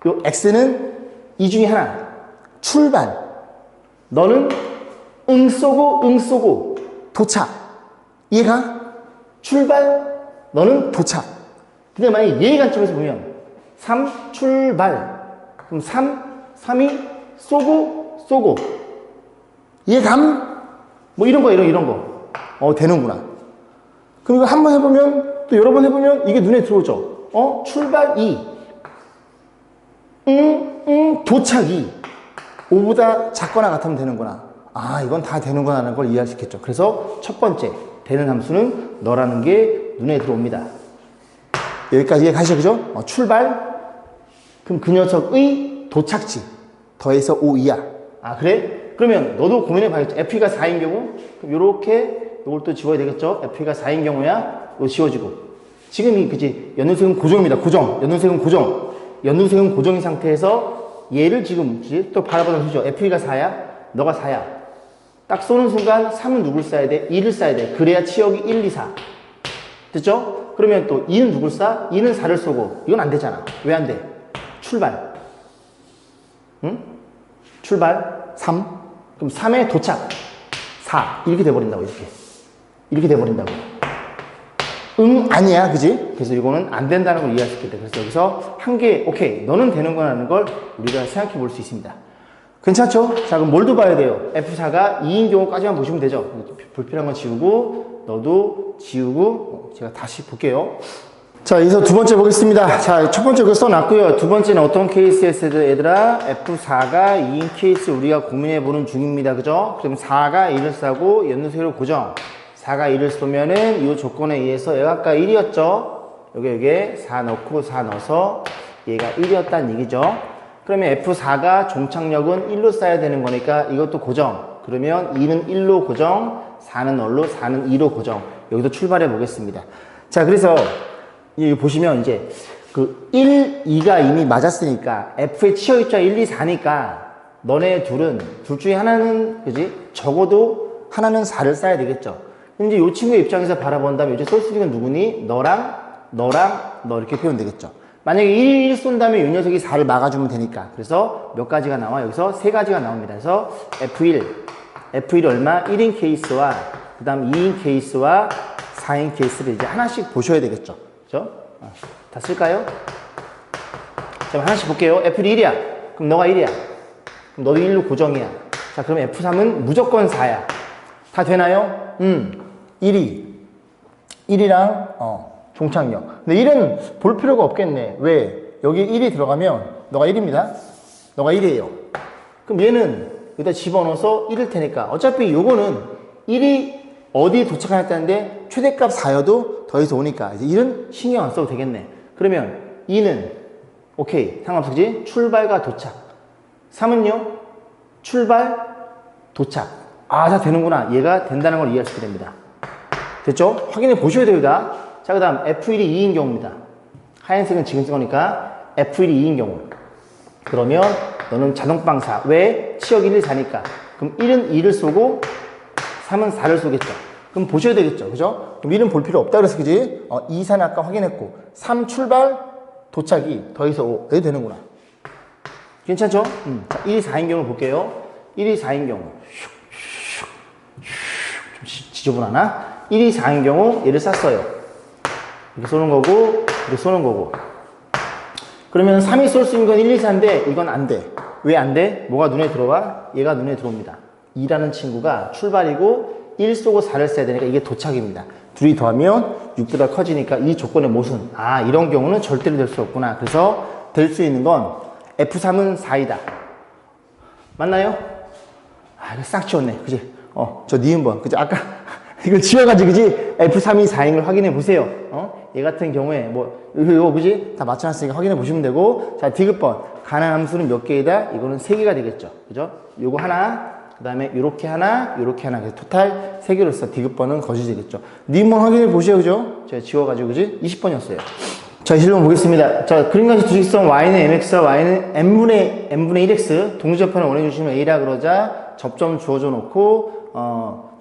요 X는 이 중에 하나. 출발. 너는 응 쏘고 도착. 이해가? 출발. 너는 도착. 근데 만약에 얘의 관점에서 보면 3 출발. 그럼 3이 쏘고 이해감? 뭐 이런 거 이런 거 되는구나. 그럼 이거 한번 해보면 또 여러 번 해보면 이게 눈에 들어오죠. 출발 2 도착 2 5보다 작거나 같으면 되는구나. 이건 다 되는구나 하는 걸 이해할 수 있겠죠. 그래서 첫 번째 되는 함수는 너라는 게 눈에 들어옵니다. 여기까지 이해가시죠? 그죠? 출발. 그럼 그 녀석의 도착지 더해서 5이야. 그래? 그러면 너도 고민해 봐야겠죠. F가 4인 경우 그럼 요렇게 요걸 또 지워야 되겠죠. F가 4인 경우야 요 지워지고 지금이 그지 연두색은 고정입니다. 고정. 연두색은 고정. 연두색은 고정인 상태에서 얘를 지금 그치? 또 바라보는 수죠. F가 4야 너가 4야 딱 쏘는 순간 3은 누굴 써야 돼? 2를 써야 돼. 그래야 치역이 1, 2, 4 됐죠? 그러면 또 2는 누굴 쏴? 2는 4를 쏘고 이건 안 되잖아. 왜 안 돼? 출발. 응? 출발 3. 그럼 3에 도착 4. 이렇게 돼버린다고 이렇게 돼버린다고. 아니야 그지? 그래서 이거는 안 된다는 걸 이해할 수 있겠다. 그래서 여기서 한 개 오케이 너는 되는 거라는 걸 우리가 생각해 볼 수 있습니다. 괜찮죠? 자 그럼 뭘도 봐야 돼요. F4가 2인 경우까지만 보시면 되죠. 불필요한 건 지우고 너도 지우고 제가 다시 볼게요. 자, 여기서 두 번째 보겠습니다. 자, 첫 번째 그 써놨고요. 두 번째는 어떤 케이스였어요, 얘들아? F4가 2인 케이스 우리가 고민해보는 중입니다. 그죠? 그럼 4가 1을 싸고 연두색으로 고정. 4가 1을 쏘면은 이 조건에 의해서 얘가 아까 1이었죠? 여기에 4 넣고 4 넣어서 얘가 1이었다는 얘기죠. 그러면 F4가 종착역은 1로 써야 되는 거니까 이것도 고정. 그러면 2는 1로 고정, 4는 얼로, 4는 2로 고정. 여기도 출발해 보겠습니다. 자, 그래서 여기 보시면 이제 그 1, 2가 이미 맞았으니까 F의 치어 입자 1, 2, 4니까 너네 둘 중에 하나는 그지? 적어도 하나는 4를 써야 되겠죠. 근데 이 친구의 입장에서 바라본다면 이제 쏠 수 있는 건 누구니? 너랑 너 이렇게 표현 되겠죠. 만약에 1 쏜다면 이 녀석이 4를 막아주면 되니까. 그래서 몇 가지가 나와? 여기서 세 가지가 나옵니다. 그래서 F1 얼마? 1인 케이스와 그 다음 2인 케이스와 4인 케이스를 이제 하나씩 보셔야 되겠죠. 그죠? 다 쓸까요? 자, 하나씩 볼게요. F1이 1이야. 그럼 너가 1이야. 그럼 너도 1로 고정이야. 자, 그럼 F3은 무조건 4야. 다 되나요? 1이랑 종착역. 근데 1은 볼 필요가 없겠네. 왜? 여기 1이 들어가면 너가 1입니다. 너가 1이에요. 그럼 얘는 여기다 집어넣어서 1일 테니까 어차피 요거는 1이 어디에 도착하였다는데 최대값 4여도 더해서 오니까 이제 1은 신경 안 써도 되겠네. 그러면 2는 오케이 상관없지? 출발과 도착. 3은요? 출발, 도착. 자 되는구나. 얘가 된다는 걸 이해할 수 있게 됩니다. 됐죠? 확인해 보셔야 됩니다. 자, 그 다음 F1이 2인 경우입니다. 하얀색은 지금 쓴 거니까 F1이 2인 경우. 그러면 너는 자동빵 4. 왜? 치역 1, 4니까. 그럼 1은 2를 쏘고 3은 4를 쏘겠죠. 그럼 보셔야 되겠죠. 그죠? 그럼 1은 볼 필요 없다 그래서 그지? 2, 4는 아까 확인했고 3 출발, 도착이 더해서 5. 해도 되는구나. 괜찮죠? 자, 1, 2, 4인 경우 볼게요. 1, 2, 4인 경우. 좀 지저분하나? 1, 2, 4인 경우 얘를 쐈어요. 이렇게 쏘는 거고 이렇게 쏘는 거고. 그러면 3이 쏠 수 있는 건 1, 2, 4인데 이건 안 돼. 왜 안 돼? 뭐가 눈에 들어와? 얘가 눈에 들어옵니다. 2라는 친구가 출발이고 1 쏘고 4를 써야 되니까 이게 도착입니다. 둘이 더하면 6보다 커지니까 이 조건의 모순. 아, 이런 경우는 절대로 될 수 없구나. 그래서 될 수 있는 건 F3은 4이다. 맞나요? 아, 이거 싹 지웠네. 그지? 저 니은번. 그지? 아까 이걸 지워가지고, 그지? F3이 4인 걸 확인해 보세요. 얘 같은 경우에, 이거, 그지? 다 맞춰놨으니까 확인해 보시면 되고. 자, 디귿번. 가나안 함수는 몇 개이다? 이거는 3개가 되겠죠. 그죠? 요거 하나, 그 다음에 요렇게 하나, 요렇게 하나. 그래서 토탈 3개로서 디귿번은 거짓이겠죠. 니은번 확인해 보세요. 그죠? 제가 지워가지고, 그지? 20번이었어요. 자, 실험 보겠습니다. 자, 그림같이 두 직선 y는 mx와 y는 n분의 1x 동시접편을 원해주시면 a라 그러자 접점 주어져 놓고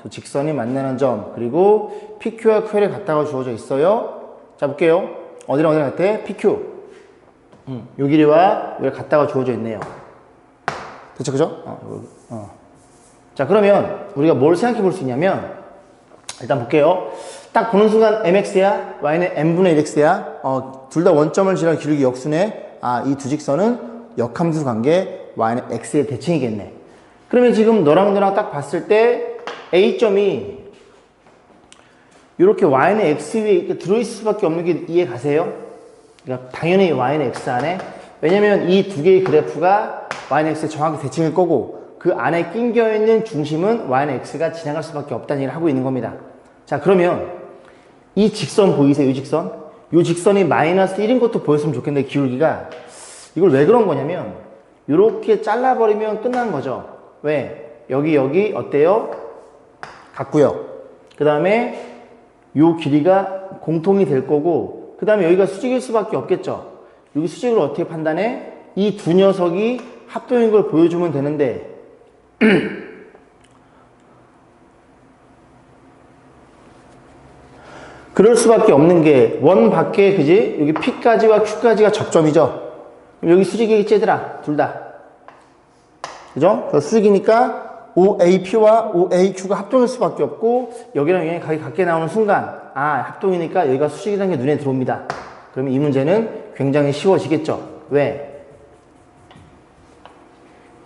저 직선이 만나는 점 그리고 PQ와 QL이 같다고 주어져 있어요. 자, 볼게요. 어디랑 같아? PQ. 요 길이와 여기 같다고 주어져 있네요. 그쵸, 그죠? 자, 그러면 우리가 뭘 생각해 볼 수 있냐면 일단 볼게요. 딱 보는 순간 mx야, y는 n분의 1x야. 둘 다 원점을 지나는 기울기 역수네. 아, 이 두 직선은 역함수 관계 y는 x의 대칭이겠네. 그러면 지금 너랑 딱 봤을 때 A점이 이렇게 y는 x 위에 이렇게 들어있을 수밖에 없는 게 이해 가세요? 그러니까 당연히 y는 x 안에. 왜냐면 이 두 개의 그래프가 y는 x에 정확히 대칭일 거고 그 안에 낑겨 있는 중심은 y는 x가 지나갈 수밖에 없다는 얘기를 하고 있는 겁니다. 자, 그러면 이 직선 보이세요? 이 직선? 이 직선이 마이너스 1인 것도 보였으면 좋겠는데 기울기가 이걸 왜 그런 거냐면 이렇게 잘라버리면 끝난 거죠. 왜? 여기 어때요? 같고요. 그 다음에 요 길이가 공통이 될 거고 그 다음에 여기가 수직일 수밖에 없겠죠. 여기 수직을 어떻게 판단해? 이 두 녀석이 합동인 걸 보여주면 되는데 그럴 수밖에 없는 게 원 밖에 그지? 여기 P까지와 Q까지가 접점이죠. 그럼 여기 수직이겠지 얘들아? 둘 다. 그죠? 그래서 수직이니까 OAP와 OAQ가 합동일 수밖에 없고 여기랑 여기 각이 같게 나오는 순간 아, 합동이니까 여기가 수직이라는 게 눈에 들어옵니다. 그러면 이 문제는 굉장히 쉬워지겠죠. 왜?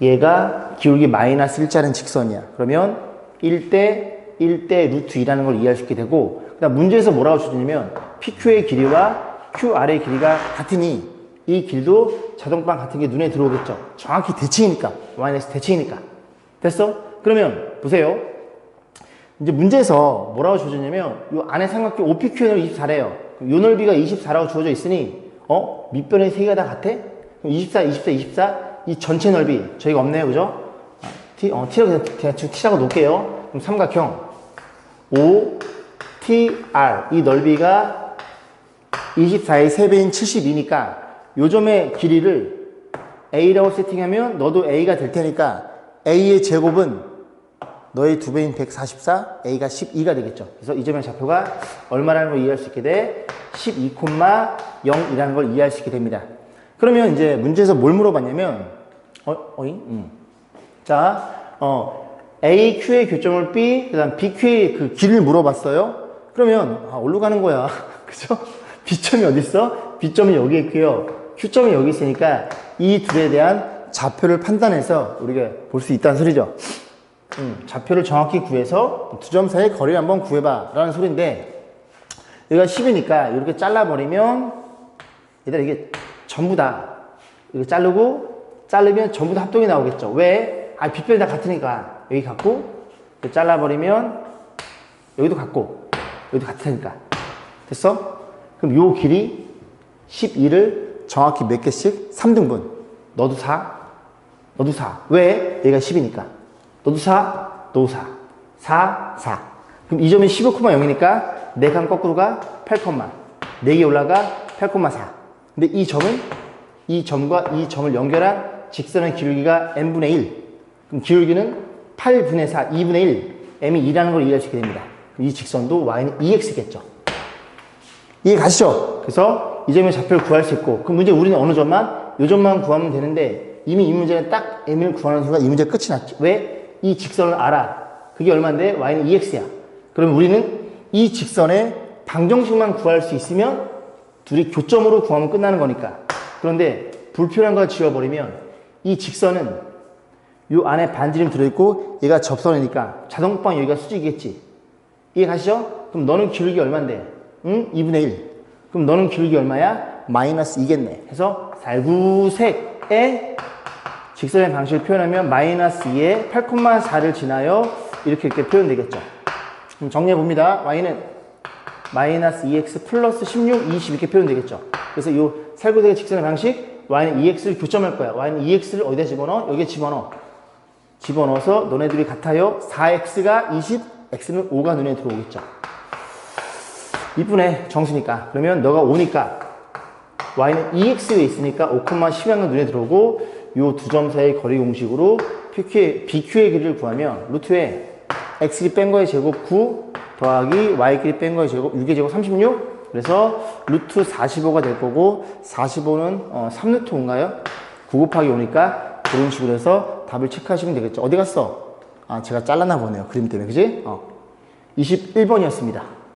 얘가 기울기 마이너스 1자는 직선이야. 그러면 1대 루트 2라는 걸 이해할 수 있게 되고 그 다음 문제에서 뭐라고 주냐면 PQ의 길이와 QR의 길이가 같으니 이 길도 자동방 같은 게 눈에 들어오겠죠. 정확히 대칭이니까. 마이너스 대칭이니까. 됐어? 그러면 보세요. 이제 문제에서 뭐라고 주어졌냐면 이 안에 삼각형 OPQ는 24래요. 요 넓이가 24라고 주어져 있으니 밑변의 세 개가 다 같아? 그럼 24, 24, 24 이 전체 넓이 저희가 없네요. 그죠? T라고 그냥 T라고 놓을게요. 그럼 삼각형 O, T, R 이 넓이가 24의 3배인 72니까 요 점의 길이를 A라고 세팅하면 너도 A가 될 테니까 A의 제곱은 너의 2배인 144, A가 12가 되겠죠. 그래서 이 점의 좌표가 얼마라는 걸 이해할 수 있게 돼? 12,0이라는 걸 이해할 수 있게 됩니다. 그러면 이제 문제에서 뭘 물어봤냐면 자, AQ의 교점을 B, 그 다음 BQ의 그 길을 물어봤어요. 그러면 어디로 가는 거야? 그죠? B점이 어디 있어? B점이 여기 있고요. Q점이 여기 있으니까 이 둘에 대한 좌표를 판단해서 우리가 볼 수 있다는 소리죠. 좌표를 정확히 구해서 두 점 사이의 거리를 한번 구해봐 라는 소리인데 여기가 10이니까 이렇게 잘라버리면 얘들아 이게 전부 다 이렇게 자르면 전부 다 합동이 나오겠죠. 왜? 빗변이 다 같으니까 여기 같고 잘라버리면 여기도 같고 여기도 같으니까 됐어? 그럼 요 길이 12를 정확히 몇 개씩? 3등분. 너도 4, 너도 4. 왜? 얘가 10이니까. 너도 4, 너도 4. 4, 4. 그럼 이 점이 15,0이니까 4칸 거꾸로 가 8, 4개 올라가 8,4. 근데 이 점은 이 점과 이 점을 연결한 직선의 기울기가 n분의 1. 그럼 기울기는 8분의 4, 2분의 1. m이 2라는 걸 이해할 수 있게 됩니다. 이 직선도 y는 2x겠죠. 이해 가시죠? 그래서 이 점의 좌표를 구할 수 있고 그럼 문제 우리는 어느 점만? 이 점만 구하면 되는데 이미 이 문제는 딱 m을 구하는 순간 이 문제 끝이 났죠. 왜? 이 직선을 알아. 그게 얼마인데? y는 2x야. 그러면 우리는 이 직선의 방정식만 구할 수 있으면 둘이 교점으로 구하면 끝나는 거니까. 그런데 불필요한 걸 지워버리면 이 직선은 이 안에 반지름 들어있고 얘가 접선이니까 자동방 여기가 수직이겠지. 이해 가시죠? 그럼 너는 기울기 얼마인데? 응? 2분의 1. 그럼 너는 기울기 얼마야? 마이너스 2겠네. 해서 살구색의 직선의 방식을 표현하면 마이너스 2에 8,4를 지나요. 이렇게 표현되겠죠. 그럼 정리해봅니다. y는 마이너스 2x 플러스 16, 20 이렇게 표현되겠죠. 그래서 이 살구색의 직선의 방식 y는 2x를 교점할 거야. y는 2x를 어디다 집어넣어? 여기에 집어넣어. 집어넣어서 너네들이 같아요. 4x가 20, x는 5가 눈에 들어오겠죠. 이쁘네. 정수니까. 그러면 너가 5니까 y는 2x에 있으니까 5,10이 눈에 들어오고 요 두 점 사이의 거리 공식으로 BQ의 길이를 구하면 루트에 x끼리 뺀 거의 제곱 9 더하기 y끼리 뺀 거의 제곱 6의 제곱 36. 그래서 루트 45가 될 거고 45는 3루트 5인가요? 9 곱하기 5니까 그런 식으로 해서 답을 체크하시면 되겠죠. 어디 갔어? 아, 제가 잘랐나 보네요. 그림 때문에. 그지? 21번이었습니다.